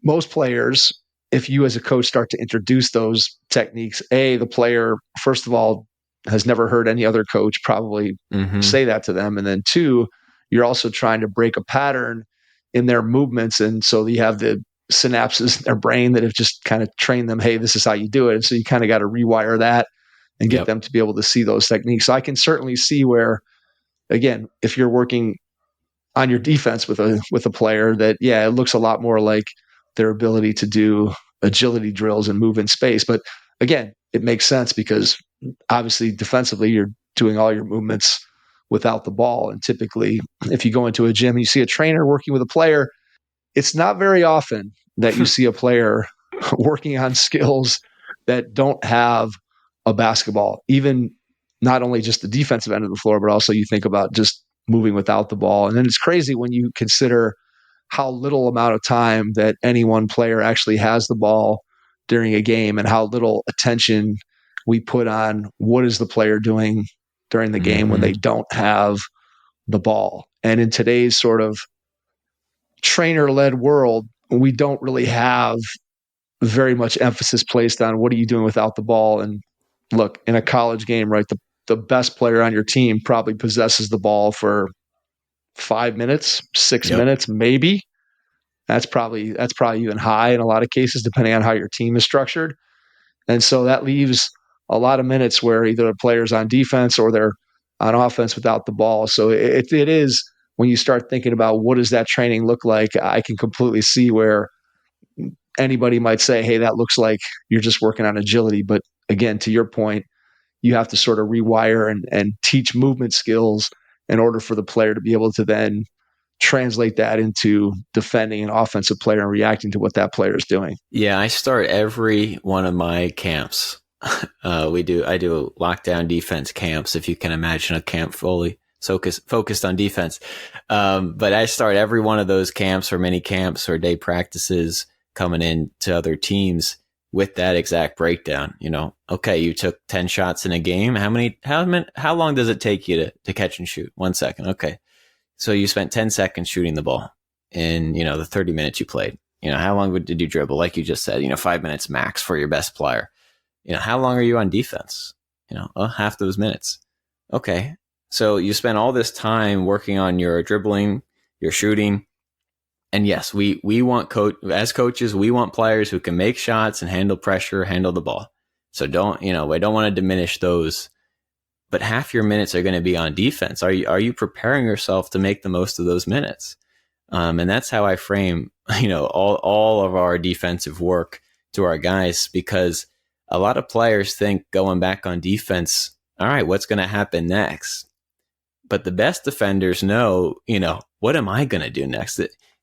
C: most players, if you as a coach start to introduce those techniques, the player, first of all, has never heard any other coach probably say that to them. And then two, you're also trying to break a pattern in their movements. And so you have the synapses in their brain that have just kind of trained them, hey, this is how you do it. And so you kind of got to rewire that and get them to be able to see those techniques. So I can certainly see where, again, if you're working on your defense with a player, that, it looks a lot more like their ability to do agility drills and move in space. But again, it makes sense because obviously defensively, you're doing all your movements without the ball. And typically, if you go into a gym and you see a trainer working with a player, it's not very often that you see a player working on skills that don't have a basketball, even not only just the defensive end of the floor, but also you think about just moving without the ball. And then it's crazy when you consider how little amount of time that any one player actually has the ball during a game and how little attention we put on what is the player doing during the game when they don't have the ball. And in today's sort of trainer-led world, we don't really have very much emphasis placed on what are you doing without the ball. And look, in a college game, right, the best player on your team probably possesses the ball for 5 minutes, 6 minutes, maybe. That's probably even high in a lot of cases, depending on how your team is structured. And so that leaves a lot of minutes where either a player's on defense or they're on offense without the ball. So it is, when you start thinking about what does that training look like, I can completely see where anybody might say, hey, that looks like you're just working on agility. But again, to your point, you have to sort of rewire and teach movement skills in order for the player to be able to then translate that into defending an offensive player and reacting to what that player is doing?
B: Yeah, I start every one of my camps. I do lockdown defense camps, if you can imagine a camp fully focused on defense. But I start every one of those camps or mini camps or day practices coming in to other teams with that exact breakdown. Okay, you took 10 shots in a game. How long does it take you to catch and shoot? 1 second. Okay. So you spent 10 seconds shooting the ball in, the 30 minutes you played. How long did you dribble? Like you just said, 5 minutes max for your best player. How long are you on defense? Half those minutes. Okay. So you spend all this time working on your dribbling, your shooting. And yes, we want as coaches, we want players who can make shots and handle pressure, handle the ball. So I don't want to diminish those. But half your minutes are going to be on defense. Are you preparing yourself to make the most of those minutes? And that's how I frame, all of our defensive work to our guys, because a lot of players think going back on defense, all right, what's going to happen next? But the best defenders know, what am I going to do next?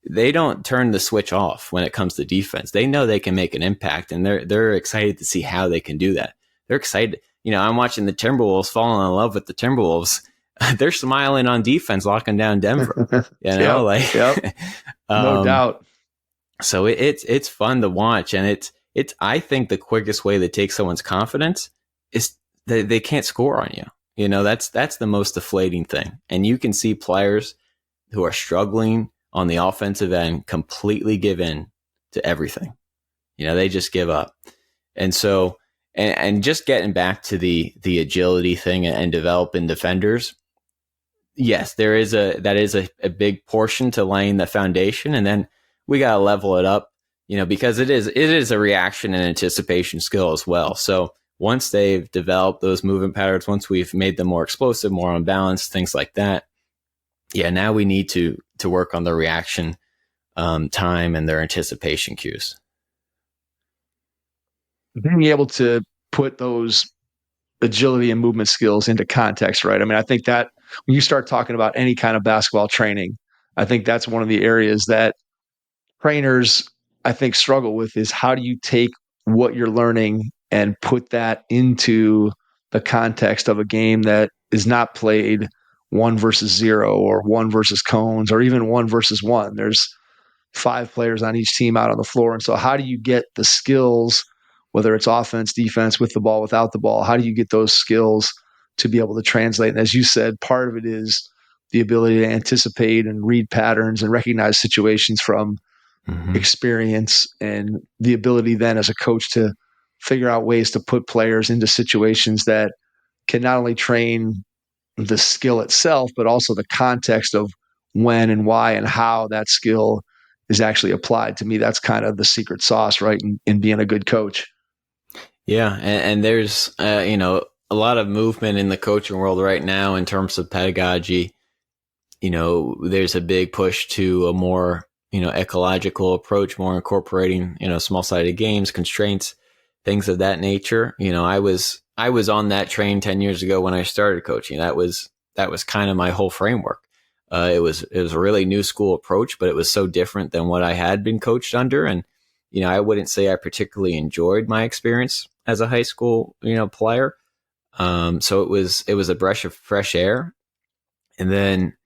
B: They don't turn the switch off when it comes to defense. They know they can make an impact, and they're excited to see how they can do that. They're excited. I'm watching the Timberwolves, falling in love with the Timberwolves. They're smiling on defense, locking down Denver.
C: Yep. No doubt.
B: So it's fun to watch, and it's I think the quickest way to take someone's confidence is that they can't score on you. That's the most deflating thing. And you can see players who are struggling on the offensive end completely give in to everything. They just give up. And so, and just getting back to the agility thing and developing defenders, yes, that is a big portion to laying the foundation. And then we got to level it up, because it is a reaction and anticipation skill as well. So once they've developed those movement patterns, once we've made them more explosive, more unbalanced, things like that, now we need to work on the reaction time and their anticipation cues.
C: Being able to put those agility and movement skills into context, right? I mean, I think that when you start talking about any kind of basketball training, I think that's one of the areas that trainers, I think, struggle with, is how do you take what you're learning and put that into the context of a game that is not played 1 versus 0 or 1 versus cones or even 1 versus 1. There's 5 players on each team out on the floor. And so how do you get the skills, whether it's offense, defense, with the ball, without the ball, how do you get those skills to be able to translate? And as you said, part of it is the ability to anticipate and read patterns and recognize situations from experience, and the ability then as a coach to figure out ways to put players into situations that can not only train the skill itself, but also the context of when and why and how that skill is actually applied. To me, that's kind of the secret sauce, right, in being a good coach.
B: Yeah, and there's a lot of movement in the coaching world right now in terms of pedagogy. There's a big push to a more ecological approach, more incorporating small-sided games, constraints, things of that nature. I was on that train 10 years ago when I started coaching. That was kind of my whole framework. It was a really new school approach, but it was so different than what I had been coached under. And I wouldn't say I particularly enjoyed my experience as a high school player. So it was a breath of fresh air. And then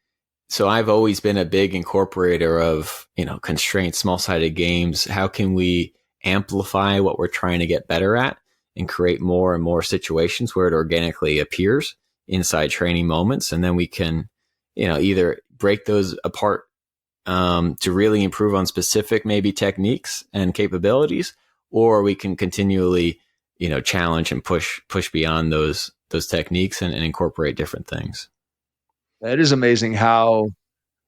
B: so I've always been a big incorporator of constraints, small-sided games. How can we amplify what we're trying to get better at and create more and more situations where it organically appears inside training moments? And then we can, either break those apart to really improve on specific maybe techniques and capabilities, or we can continually, challenge and push beyond those techniques and incorporate different things.
C: It is amazing how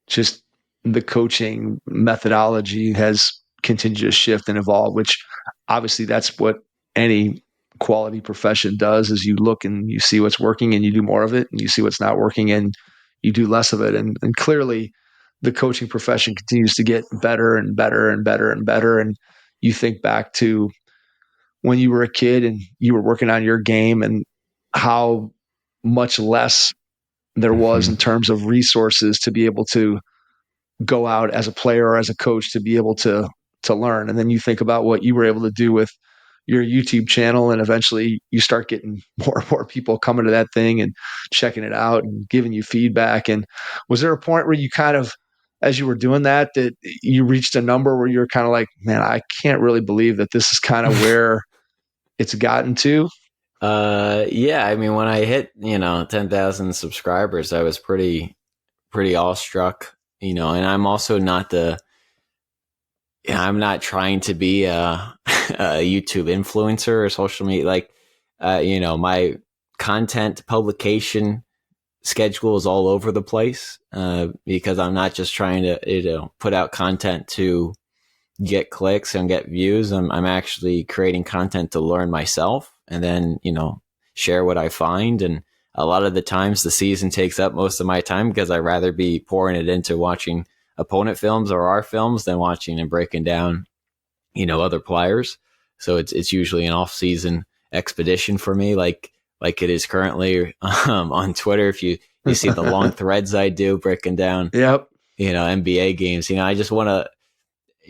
C: just the coaching methodology has continued to shift and evolve, which obviously that's what any quality profession does, is you look and you see what's working and you do more of it, and you see what's not working and you do less of it. And clearly the coaching profession continues to get better and better and better and better. And you think back to when you were a kid and you were working on your game and how much less there was in terms of resources to be able to go out as a player or as a coach to be able to learn. And then you think about what you were able to do with your YouTube channel, and eventually you start getting more and more people coming to that thing and checking it out and giving you feedback. And was there a point where you kind of, as you were doing that you reached a number where you're kind of like, man, I can't really believe that this is kind of where it's gotten to?
B: Yeah. I mean, when I hit, 10,000 subscribers, I was pretty awestruck, and I'm also not I'm not trying to be a YouTube influencer or social media. Like, my content publication schedule is all over the place, because I'm not just trying to, put out content to get clicks and get views. I'm actually creating content to learn myself and then, share what I find. And a lot of the times the season takes up most of my time because I'd rather be pouring it into watching opponent films or our films than watching and breaking down, other players. So it's usually an off season expedition for me, like it is currently on Twitter. If you see the long threads I do breaking down,
C: yep,
B: NBA games, I just want to,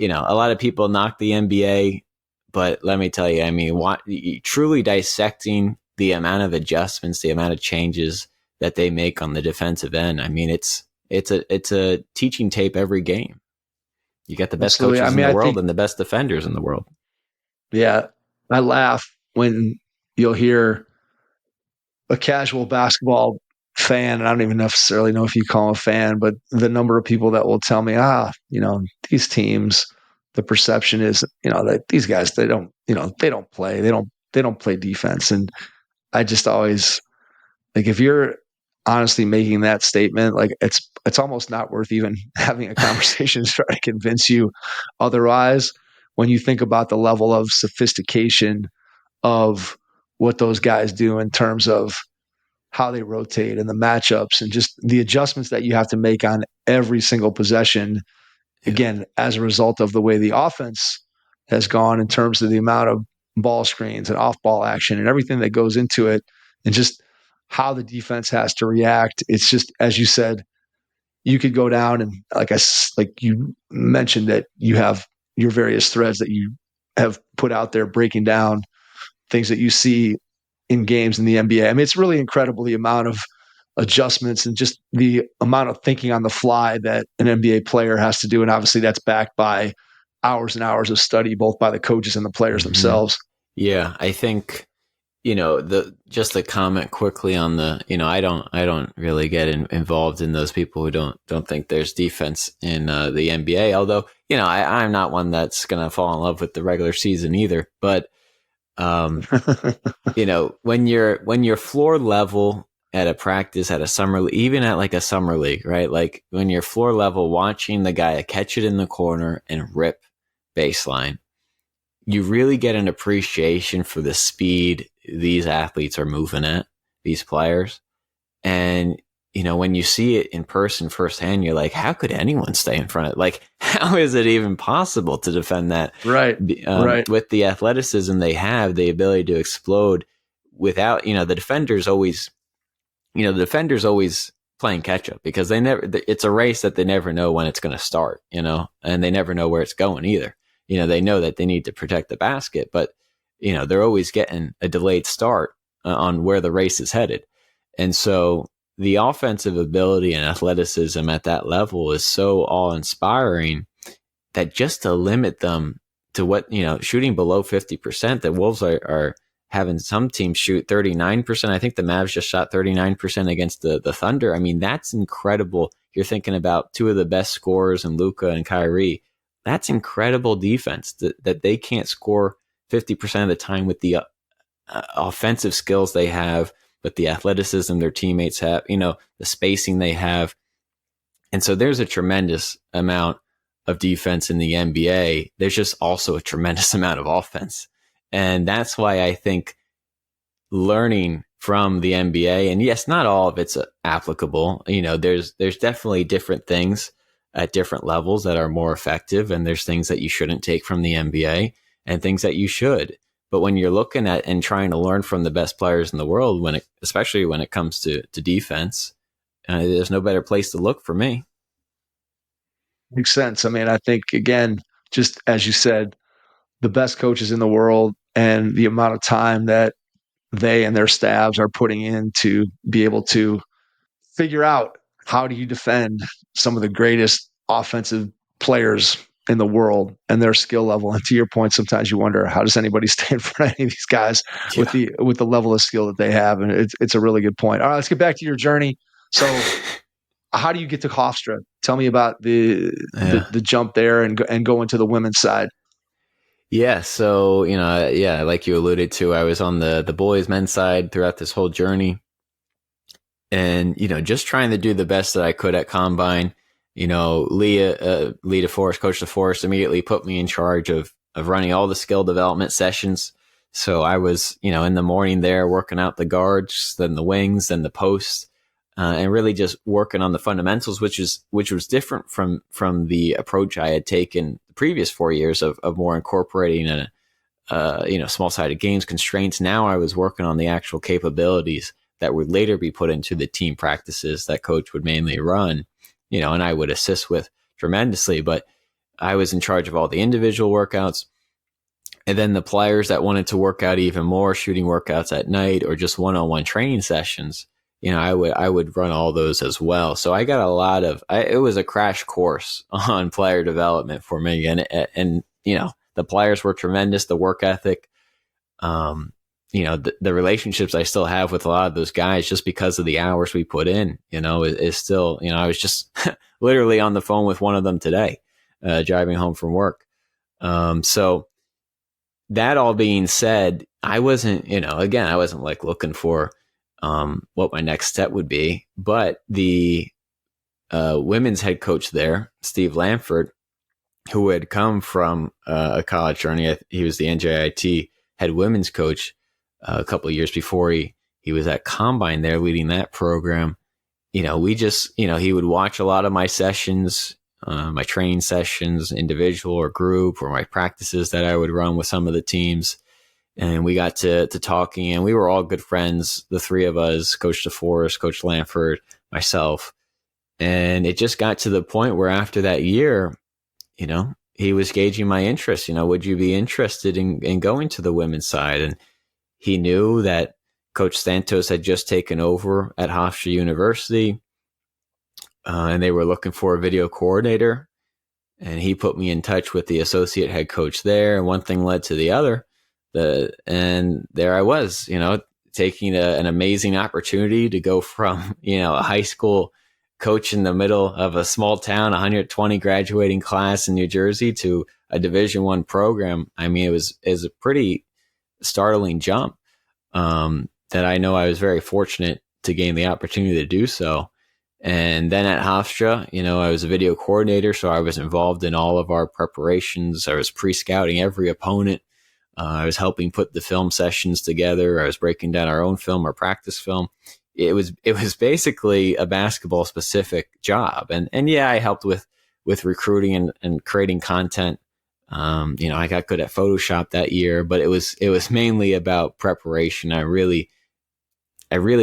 B: a lot of people knock the NBA, but let me tell you, I mean, truly dissecting the amount of adjustments, the amount of changes that they make on the defensive end. I mean, it's a teaching tape every game. You got the best coaches in the world and the best defenders in the world.
C: Yeah. I laugh when you'll hear a casual basketball fan, and I don't even necessarily know if you call them a fan, but the number of people that will tell me, these teams, the perception is, that these guys, they don't play defense. And I just always, like, if you're honestly making that statement, like, it's almost not worth even having a conversation to try to convince you otherwise, when you think about the level of sophistication of what those guys do in terms of how they rotate and the matchups and just the adjustments that you have to make on every single possession. Again, as a result of the way the offense has gone in terms of the amount of ball screens and off-ball action and everything that goes into it, and just how the defense has to react. It's just, as you said, you could go down and like you mentioned that you have your various threads that you have put out there breaking down things that you see in games in the NBA. I mean, it's really incredible the amount of adjustments and just the amount of thinking on the fly that an NBA player has to do. And obviously that's backed by hours and hours of study, both by the coaches and the players themselves.
B: Yeah. I think, just a comment quickly on the, I don't really get involved in those people who don't think there's defense in the NBA. Although, I'm not one that's going to fall in love with the regular season either. But, when you're floor level at a practice, at a summer, even at like a summer league, right? Like when you're floor level watching the guy catch it in the corner and rip baseline, you really get an appreciation for the speed these athletes are moving at, these players. And, when you see it in person firsthand, you're like, how could anyone stay in front of it? Like, how is it even possible to defend that?
C: Right. Right.
B: With the athleticism they have, the ability to explode without, the defender's always playing catch up because it's a race that they never know when it's going to start, and they never know where it's going either. They know that they need to protect the basket, but, they're always getting a delayed start on where the race is headed. And so the offensive ability and athleticism at that level is so awe-inspiring that just to limit them to what, shooting below 50%, the Wolves are having some teams shoot 39%. I think the Mavs just shot 39% against the Thunder. I mean, that's incredible. You're thinking about two of the best scorers in Luka and Kyrie. That's incredible defense that they can't score 50% of the time with the offensive skills they have, but the athleticism their teammates have, the spacing they have. And so there's a tremendous amount of defense in the NBA. There's just also a tremendous amount of offense. And that's why I think learning from the NBA, and yes, not all of it's applicable. There's definitely different things at different levels that are more effective. And there's things that you shouldn't take from the NBA and things that you should. But when you're looking at and trying to learn from the best players in the world, especially when it comes to defense, there's no better place to look for me.
C: Makes sense. I mean, I think, again, just as you said, the best coaches in the world and the amount of time that they and their staffs are putting in to be able to figure out how do you defend some of the greatest offensive players in the world and their skill level. And to your point, sometimes you wonder, how does anybody stay in front of any of these guys with the level of skill that they have? And it's a really good point. All right, let's get back to your journey. So how do you get to Hofstra? Tell me about the jump there and go into the women's side.
B: Yeah. So, like you alluded to, I was on the boys men's side throughout this whole journey, and, just trying to do the best that I could at Combine. Coach DeForest immediately put me in charge of running all the skill development sessions. So I was, in the morning there working out the guards, then the wings, then the posts, and really just working on the fundamentals, which was different from the approach I had taken the previous 4 years of more incorporating small-sided games constraints. Now I was working on the actual capabilities that would later be put into the team practices that coach would mainly run, and I would assist with tremendously, but I was in charge of all the individual workouts. And then the players that wanted to work out even more, shooting workouts at night or just one-on-one training sessions, I would run all those as well. So I got it was a crash course on player development for me. And the players were tremendous, the work ethic, the relationships I still have with a lot of those guys just because of the hours we put in, is still, I was just literally on the phone with one of them today, driving home from work. So that all being said, I wasn't, I wasn't like looking for what my next step would be, but the women's head coach there, Steve Lamford, who had come from a college journey, he was the NJIT head women's coach a couple of years before he was at Combine there leading that program. We just, he would watch a lot of my sessions, my training sessions, individual or group, or my practices that I would run with some of the teams. And we got to talking, and we were all good friends, the three of us, Coach DeForest, Coach Lamford, myself. And it just got to the point where after that year, he was gauging my interest. Would you be interested in going to the women's side? And he knew that Coach Santos had just taken over at Hofstra University, and they were looking for a video coordinator. And he put me in touch with the associate head coach there, and one thing led to the other. And there I was, taking an amazing opportunity to go from, a high school coach in the middle of a small town, 120 graduating class in New Jersey, to a Division I program. I mean, it was a pretty startling jump, that I know I was very fortunate to gain the opportunity to do so. And then at Hofstra, I was a video coordinator, so I was involved in all of our preparations. I was pre-scouting every opponent. I was helping put the film sessions together. I was breaking down our own film, our practice film. It was basically a basketball specific job. And yeah, I helped with recruiting and creating content. I got good at Photoshop that year, but it was mainly about preparation. I really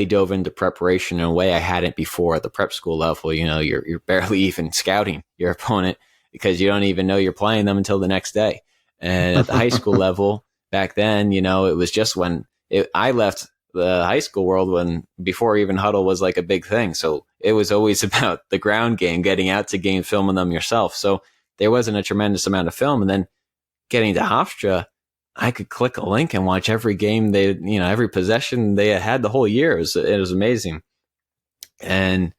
B: dove into preparation in a way I hadn't before at the prep school level. You're barely even scouting your opponent because you don't even know you're playing them until the next day. And at the high school level back then, it was just I left the high school world before even huddle was like a big thing. So it was always about the ground game, getting out to game, filming them yourself. So there wasn't a tremendous amount of film. And then getting to Hofstra, I could click a link and watch every game every possession they had the whole year. It was amazing. And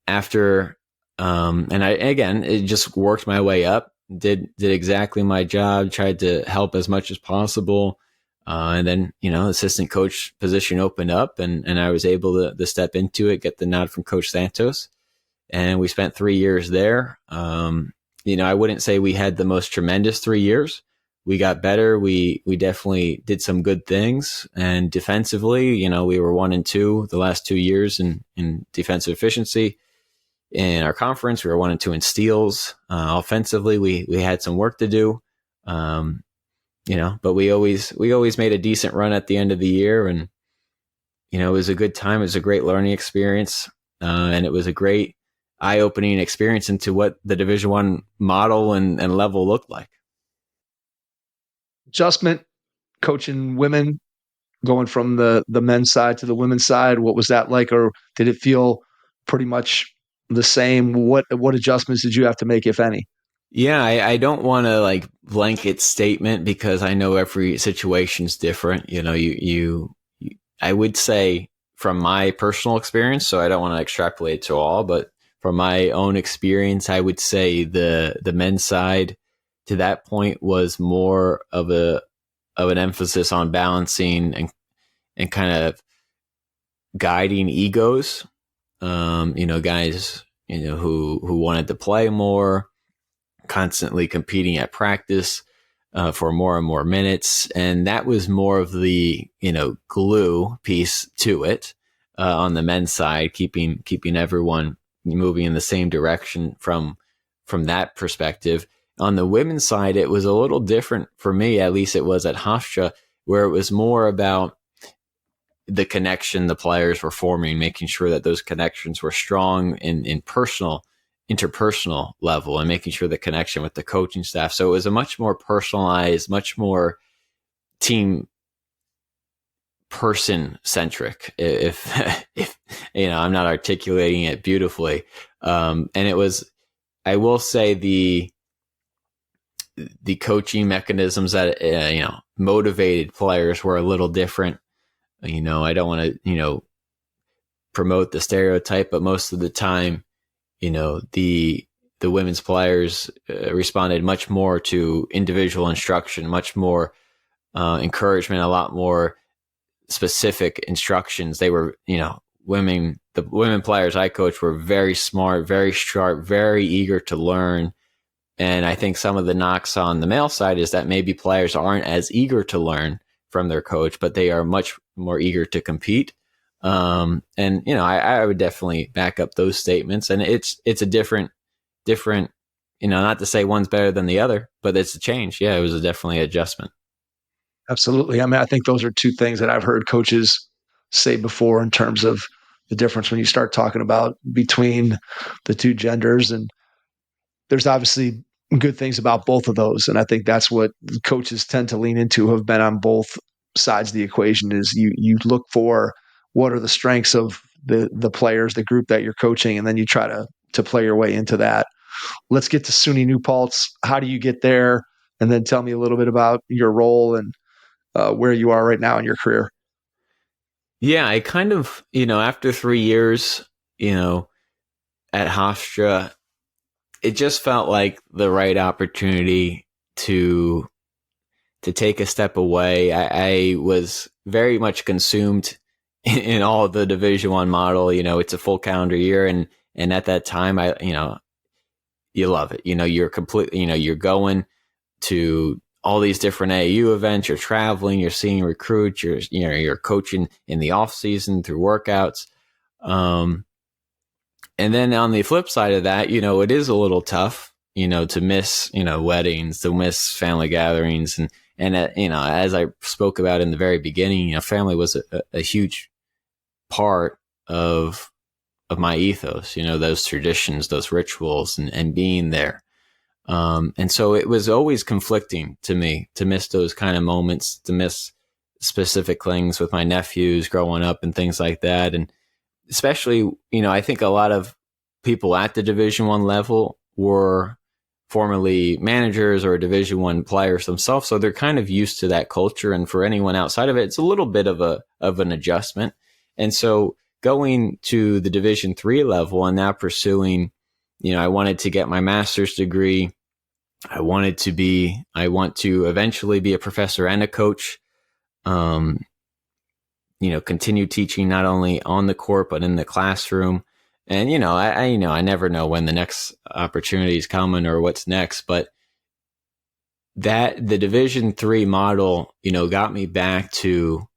B: after, it just worked my way up, did exactly my job, tried to help as much as possible. And then, assistant coach position opened up and I was able to step into it, get the nod from Coach Santos. And we spent 3 years there. I wouldn't say we had the most tremendous 3 years. We got better. We definitely did some good things. And defensively, we were 1 and 2 the last 2 years in defensive efficiency. In our conference, we were 1 and 2 in steals. Offensively, we had some work to do. But we always made a decent run at the end of the year. And, it was a good time. It was a great learning experience. And it was a great eye-opening experience into what the Division I model and level looked like.
C: Adjustment, coaching women, going from the men's side to the women's side, what was that like? Or did it feel pretty much the same? What adjustments did you have to make, if any?
B: Yeah, I don't want to like blanket statement because I know every situation's different. You know, I would say from my personal experience, so I don't want to extrapolate to all, but from my own experience, I would say the men's side to that point was more of an emphasis on balancing and kind of guiding egos. You know, guys, you know, who wanted to play more, constantly competing at practice for more and more minutes. And that was more of the, you know, glue piece to it on the men's side, keeping everyone moving in the same direction from that perspective. On the women's side, it was a little different for me, at least it was at Hofstra, where it was more about the connection the players were forming, making sure that those connections were strong in interpersonal level and making sure the connection with the coaching staff. So it was a much more personalized, much more team person centric, if you know, I'm not articulating it beautifully. And it was, I will say the coaching mechanisms that, you know, motivated players were a little different. You know, I don't want to, you know, promote the stereotype, but most of the time, you know, the women's players responded much more to individual instruction, much more encouragement, a lot more specific instructions. They were, you know, the women players I coached were very smart, very sharp, very eager to learn. And I think some of the knocks on the male side is that maybe players aren't as eager to learn from their coach, but they are much more eager to compete. And, you know, I would definitely back up those statements. And it's a different, you know, not to say one's better than the other, but it's a change. Yeah, it was definitely an adjustment.
C: Absolutely. I mean, I think those are two things that I've heard coaches say before in terms of the difference when you start talking about between the two genders. And there's obviously good things about both of those. And I think that's what coaches tend to lean into, who have been on both sides of the equation, is you look for what are the strengths of the players, the group that you're coaching, and then you try to play your way into that. Let's get to SUNY New Paltz. How do you get there? And then tell me a little bit about your role and where you are right now in your career.
B: Yeah, I kind of, you know, after 3 years, you know, at Hofstra, it just felt like the right opportunity to take a step away. I was very much consumed in all of the Division I model. You know, it's a full calendar year, and at that time, you know, you love it. You know, you're completely, you know, you're going to all these different AAU events, you're traveling, you're seeing recruits, you're coaching in the off season through workouts. And then on the flip side of that, you know, it is a little tough, you know, to miss, you know, weddings, to miss family gatherings. And you know, as I spoke about in the very beginning, you know, family was a huge part of my ethos, you know, those traditions, those rituals, and being there. And so it was always conflicting to me to miss those kind of moments, to miss specific things with my nephews growing up and things like that. And especially, you know, I think a lot of people at the Division I level were formerly managers or Division I players themselves. So they're kind of used to that culture. And for anyone outside of it, it's a little bit of an adjustment. And so going to the Division III level and now pursuing, you know, I wanted to get my master's degree. I want to eventually be a professor and a coach. You know, continue teaching not only on the court, but in the classroom. And, you know, I never know when the next opportunity is coming or what's next, but that the Division III model, you know, got me back to,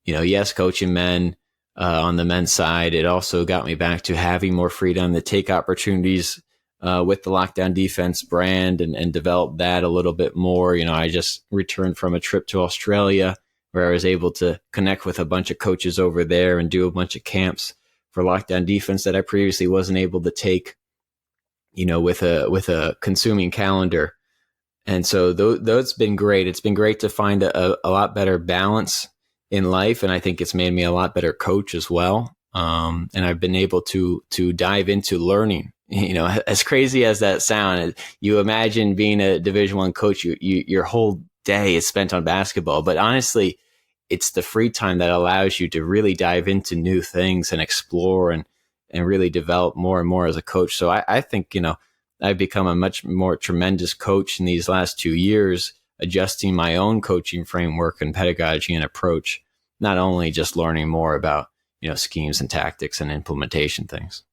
B: you know, yes, coaching men on the men's side. It also got me back to having more freedom to take opportunities with the Lockdown Defense brand and develop that a little bit more. You know, I just returned from a trip to Australia where I was able to connect with a bunch of coaches over there and do a bunch of camps for lockdown defense that I previously wasn't able to take, with a consuming calendar. And so that's been great. It's been great to find a lot better balance in life. And I think it's made me a lot better coach as well. And I've been able to dive into learning, as crazy as that sounds. You imagine being a Division I coach, your whole day is spent on basketball, but honestly, it's the free time that allows you to really dive into new things and explore and really develop more and more as a coach. So I think, I've become a much more tremendous coach in these last 2 years, adjusting my own coaching framework and pedagogy and approach, not only just learning more about, schemes and tactics and implementation things.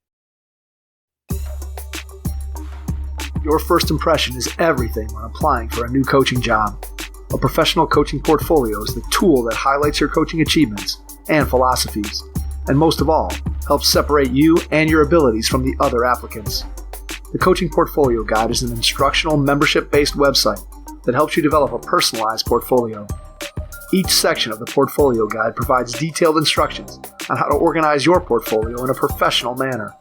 C: Your first impression is everything when applying for a new coaching job. A professional coaching portfolio is the tool that highlights your coaching achievements and philosophies, and most of all, helps separate you and your abilities from the other applicants. The Coaching Portfolio Guide is an instructional, membership-based website that helps you develop a personalized portfolio. Each section of the Portfolio Guide provides detailed instructions on how to organize your portfolio in a professional manner.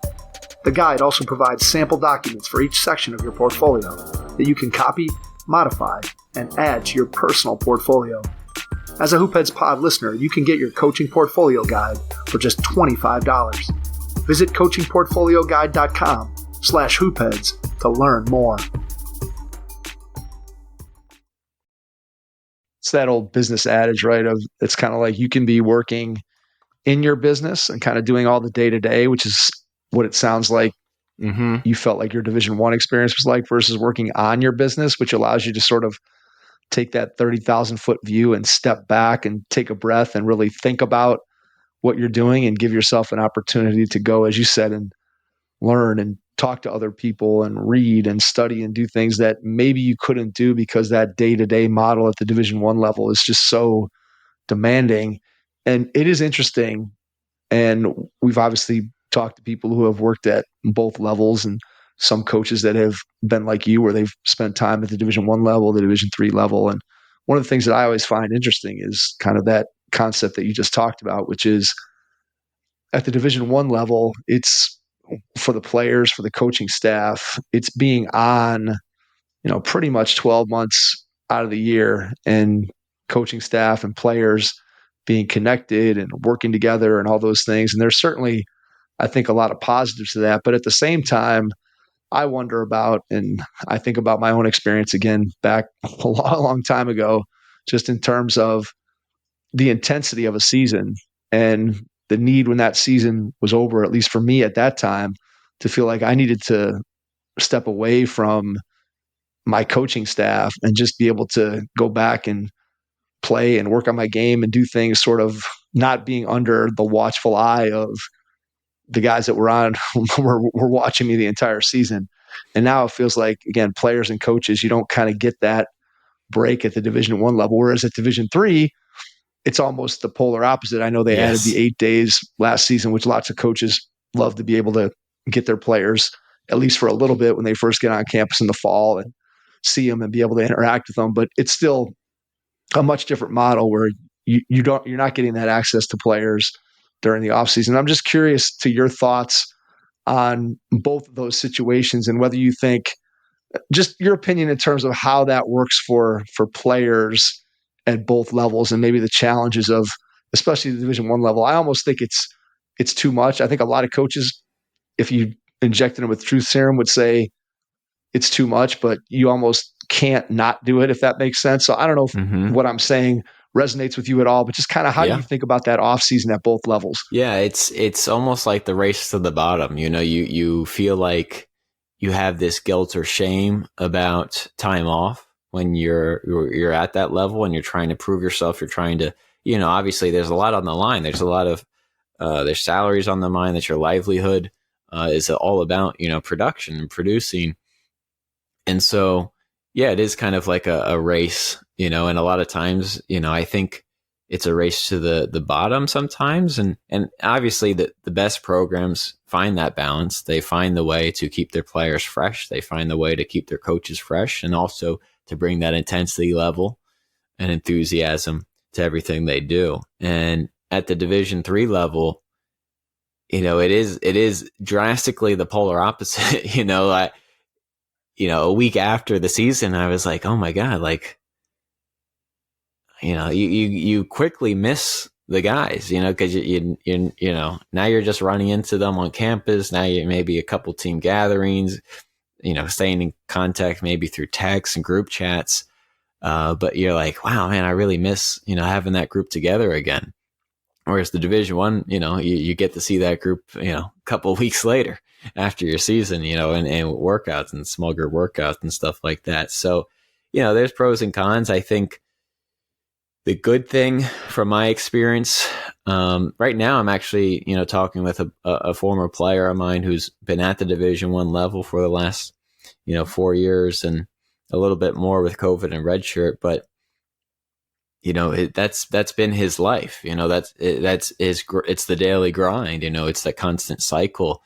C: The guide also provides sample documents for each section of your portfolio that you can copy, modify, and add to your personal portfolio. As a Hoopheads Pod listener, you can get your Coaching Portfolio Guide for just $25. Visit coachingportfolioguide.com/hoopheads to learn more. It's that old business adage, right? It's kind of like you can be working in your business and kind of doing all the day-to-day, which is what it sounds like you felt like your Division I experience was like, versus working on your business, which allows you to sort of take that 30,000-foot view and step back and take a breath and really think about what you're doing and give yourself an opportunity to go, as you said, and learn and talk to other people and read and study and do things that maybe you couldn't do because that day-to-day model at the Division I level is just so demanding. And it is interesting. And we've obviously talked to people who have worked at both levels, and some coaches that have been like you, where they've spent time at the Division I level, the Division III level. And one of the things that I always find interesting is kind of that concept that you just talked about, which is at the Division I level, it's for the players, for the coaching staff, it's being on, pretty much 12 months out of the year, and coaching staff and players being connected and working together and all those things. And there's certainly, I think, a lot of positives to that. But at the same time, I wonder about, and I think about my own experience again back a long, long time ago, just in terms of the intensity of a season and the need when that season was over, at least for me at that time, to feel like I needed to step away from my coaching staff and just be able to go back and play and work on my game and do things sort of not being under the watchful eye of the guys that were watching me the entire season. And now it feels like, again, players and coaches, you don't kind of get that break at the Division I level. Whereas at Division III, it's almost the polar opposite. I know they added the 8 days last season, which lots of coaches love to be able to get their players, at least for a little bit, when they first get on campus in the fall and see them and be able to interact with them. But it's still a much different model where you're not getting that access to players during the offseason. I'm just curious to your thoughts on both of those situations and whether you think, just your opinion in terms of how that works for players at both levels, and maybe the challenges of, especially the Division I level. I almost think it's too much. I think a lot of coaches, if you injected them with truth serum, would say it's too much, but you almost can't not do it, if that makes sense. So I don't know if what I'm saying resonates with you at all, but just kind of how do you think about that off season at both levels?
B: Yeah, it's almost like the race to the bottom. You feel like you have this guilt or shame about time off when you're at that level and you're trying to prove yourself. You're trying to, obviously there's a lot on the line. There's a lot of there's salaries on the mind. That your livelihood is all about, production and producing. And so, yeah, it is kind of like a race, and a lot of times, I think it's a race to the bottom sometimes. And obviously the best programs find that balance. They find the way to keep their players fresh. They find the way to keep their coaches fresh, and also to bring that intensity level and enthusiasm to everything they do. And at the Division III level, it is drastically the polar opposite. A week after the season, I was like, oh my God, like, you quickly miss the guys, because now you're just running into them on campus. Now you maybe a couple team gatherings, staying in contact maybe through texts and group chats. But you're like, wow, man, I really miss, having that group together again. Whereas the Division I, you get to see that group, a couple of weeks later after your season, and workouts and small group workouts and stuff like that. So, there's pros and cons. I think the good thing from my experience, right now, I'm actually, talking with a former player of mine who's been at the Division I level for the last, 4 years and a little bit more with COVID and redshirt, but that's been his life. It's the daily grind. It's the constant cycle.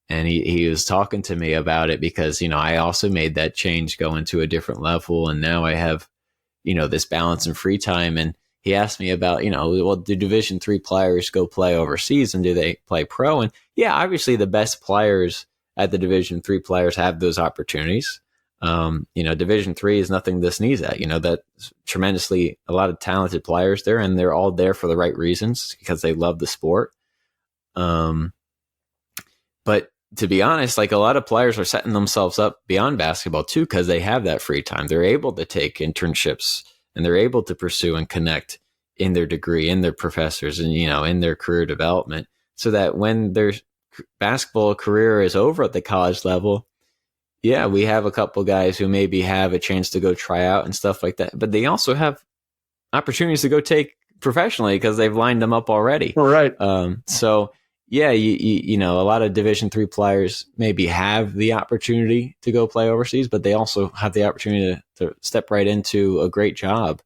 B: And he was talking to me about it because I also made that change going to a different level, and now I have this balance and free time. And he asked me about well, do Division III players go play overseas and do they play pro? And yeah, obviously the best players at the Division III players have those opportunities. Division III is nothing to sneeze at. That's tremendously a lot of talented players there, and they're all there for the right reasons because they love the sport. But to be honest, like a lot of players are setting themselves up beyond basketball too, because they have that free time. They're able to take internships and they're able to pursue and connect in their degree, in their professors, and, in their career development, so that when their basketball career is over at the college level, yeah, we have a couple guys who maybe have a chance to go try out and stuff like that, but they also have opportunities to go take professionally because they've lined them up already.
C: All right.
B: So yeah, a lot of Division III players maybe have the opportunity to go play overseas, but they also have the opportunity to step right into a great job.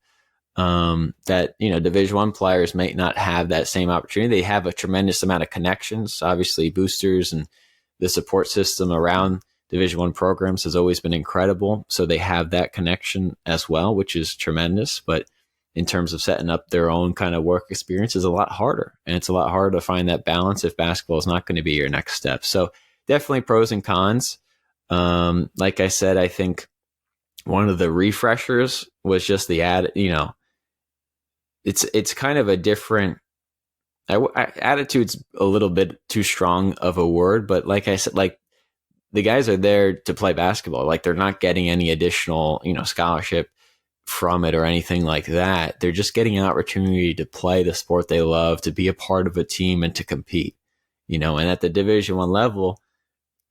B: That Division I players may not have that same opportunity. They have a tremendous amount of connections, obviously boosters, and the support system around Division I programs has always been incredible. So they have that connection as well, which is tremendous. But in terms of setting up their own kind of work experience is a lot harder. And it's a lot harder to find that balance if basketball is not going to be your next step. So definitely pros and cons. Like I said, I think one of the refreshers was just the it's kind of a different attitude's a little bit too strong of a word, but like I said, like the guys are there to play basketball. Like they're not getting any additional, scholarship from it or anything like that. They're just getting an opportunity to play the sport they love, to be a part of a team and to compete, and at the Division I level,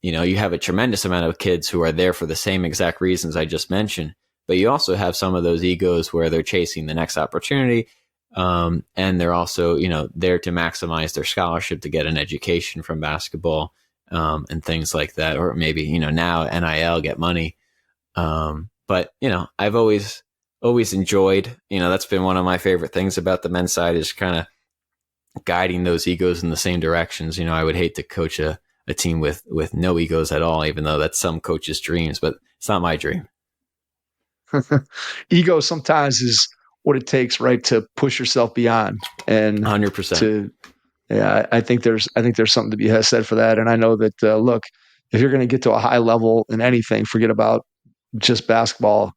B: you have a tremendous amount of kids who are there for the same exact reasons I just mentioned, but you also have some of those egos where they're chasing the next opportunity. And they're also, there to maximize their scholarship to get an education from basketball, and things like that, or maybe, now NIL, get money. But, I've always enjoyed, that's been one of my favorite things about the men's side is kind of guiding those egos in the same directions. I would hate to coach a team with no egos at all, even though that's some coaches' dreams, but it's not my dream.
C: Ego sometimes is what it takes, right, to push yourself beyond. And
B: 100%.
C: I think there's something to be said for that. And I know that, look, if you're going to get to a high level in anything, forget about just basketball,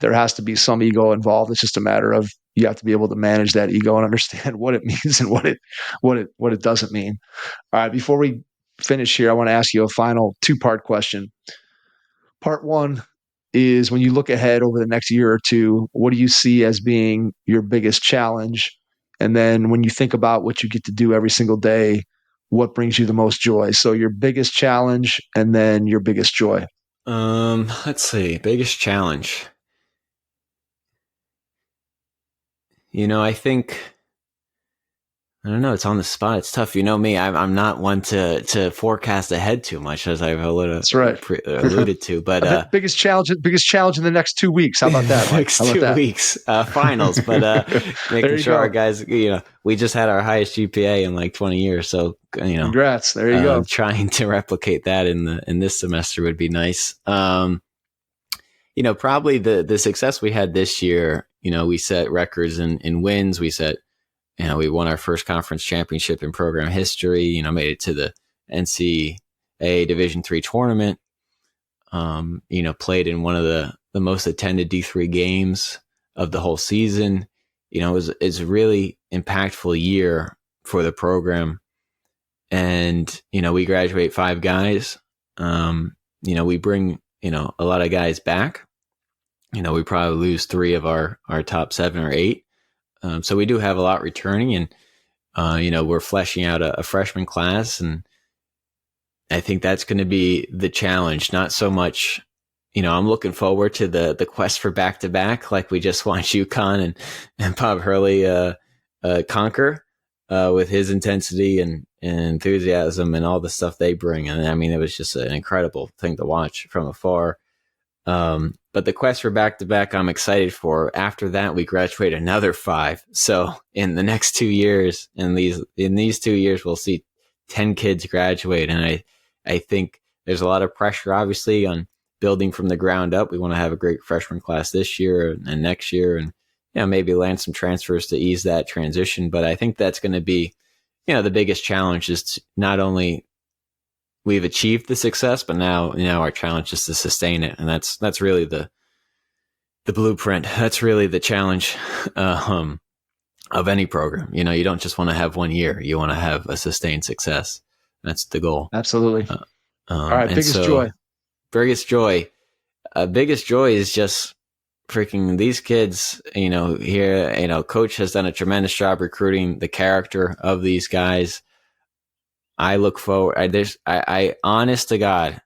C: there has to be some ego involved. It's just a matter of you have to be able to manage that ego and understand what it means and what it doesn't mean. All right, before we finish here, I want to ask you a final two-part question. Part one is, when you look ahead over the next year or two, what do you see as being your biggest challenge? And then when you think about what you get to do every single day, what brings you the most joy? So your biggest challenge and then your biggest joy.
B: Let's see. Biggest challenge. I think, I don't know. It's on the spot. It's tough. Me, I'm not one to forecast ahead too much, as I've alluded to. But
C: biggest challenge in the next 2 weeks. How about that?
B: Next 2 weeks, finals. But making sure our guys, we just had our highest GPA in like 20 years. So
C: congrats. There you go.
B: Trying to replicate that in this semester would be nice. Probably the success we had this year. We set records in wins. We set we won our first conference championship in program history, made it to the NCAA Division III Tournament, played in one of the most attended D3 games of the whole season. It's a really impactful year for the program. And, we graduate 5 guys. We bring, a lot of guys back. We probably lose 3 of our top 7 or 8. So we do have a lot returning, and, we're fleshing out a freshman class. And I think that's going to be the challenge. Not so much, I'm looking forward to the quest for back-to-back, like we just watched UConn and Bob Hurley conquer with his intensity and enthusiasm and all the stuff they bring. And I mean, it was just an incredible thing to watch from afar. But the quest for back-to-back, I'm excited for. After that, we graduate another 5. So in the next 2 years, in these 2 years, we'll see 10 kids graduate. And I think there's a lot of pressure, obviously, on building from the ground up. We want to have a great freshman class this year and next year, and maybe land some transfers to ease that transition. But I think that's going to be, the biggest challenge is to not only we've achieved the success, but now our challenge is to sustain it. And that's really the blueprint. That's really the challenge of any program. You don't just want to have 1 year. You want to have a sustained success. That's the goal.
C: Absolutely. All right. Biggest joy.
B: Biggest joy is just freaking these kids, here, coach has done a tremendous job recruiting the character of these guys. I look forward, I honest to God,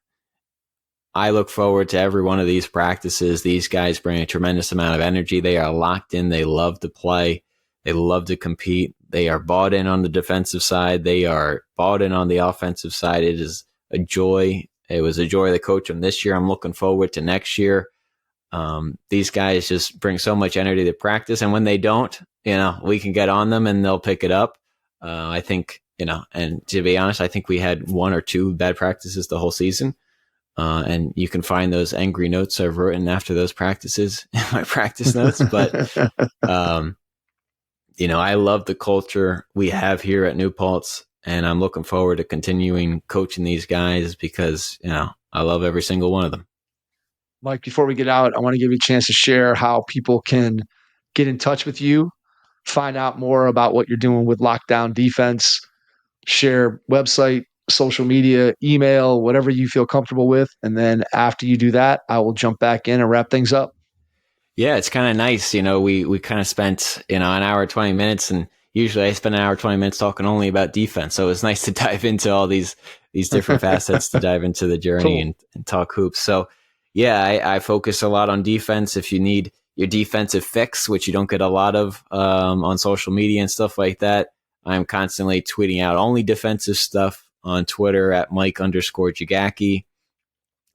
B: I look forward to every one of these practices. These guys bring a tremendous amount of energy. They are locked in. They love to play. They love to compete. They are bought in on the defensive side. They are bought in on the offensive side. It is a joy. It was a joy to coach them this year. I'm looking forward to next year. These guys just bring so much energy to practice. And when they don't, we can get on them and they'll pick it up. I think, and to be honest, I think we had 1 or 2 bad practices the whole season. And you can find those angry notes I've written after those practices in my practice notes. But, I love the culture we have here at New Paltz, and I'm looking forward to continuing coaching these guys because, I love every single one of them.
C: Mike, before we get out, I want to give you a chance to share how people can get in touch with you, find out more about what you're doing with Lockdown Defense, share website, social media, email, whatever you feel comfortable with. And then after you do that, I will jump back in and wrap things up.
B: Yeah, it's kind of nice. We kind of spent, an hour, 20 minutes, and usually I spend an hour, 20 minutes talking only about defense. So it's nice to dive into all these different facets, to dive into the journey
C: Cool.
B: and talk hoops. So yeah, I focus a lot on defense. If you need your defensive fix, which you don't get a lot of on social media and stuff like that, I'm constantly tweeting out only defensive stuff on Twitter at Mike_Jagacki.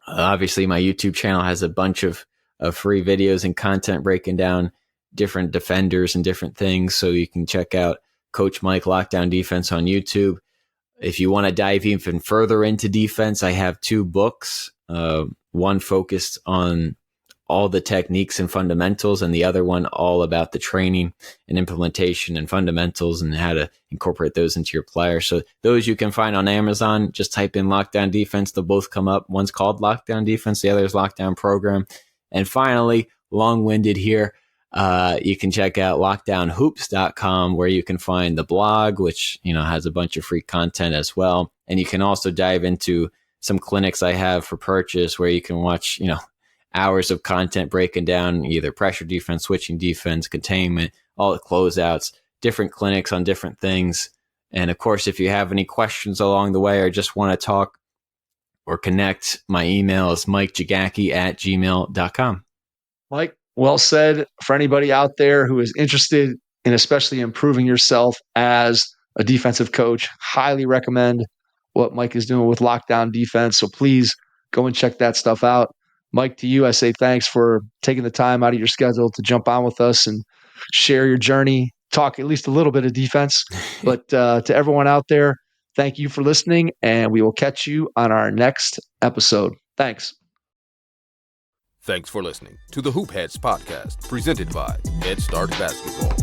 B: Obviously, my YouTube channel has a bunch of free videos and content breaking down different defenders and different things. So you can check out Coach Mike Lockdown Defense on YouTube. If you want to dive even further into defense, I have 2 books. One focused on all the techniques and fundamentals, and the other one all about the training and implementation and fundamentals and how to incorporate those into your player. So those you can find on Amazon. Just type in Lockdown Defense. They'll both come up. One's called Lockdown Defense. The other is Lockdown Program. And finally, long-winded here, you can check out lockdownhoops.com, where you can find the blog, which, has a bunch of free content as well. And you can also dive into some clinics I have for purchase where you can watch, hours of content breaking down either pressure defense, switching defense, containment, all the closeouts, different clinics on different things. And of course, if you have any questions along the way or just want to talk or connect, my email is mikejagacki@gmail.com.
C: Mike, well said. For anybody out there who is interested in especially improving yourself as a defensive coach, highly recommend what Mike is doing with Lockdown Defense. So please go and check that stuff out. Mike, to you, I say thanks for taking the time out of your schedule to jump on with us and share your journey, talk at least a little bit of defense. But to everyone out there, thank you for listening, and we will catch you on our next episode. Thanks.
A: Thanks for listening to the Hoop Heads podcast, presented by Head Start Basketball.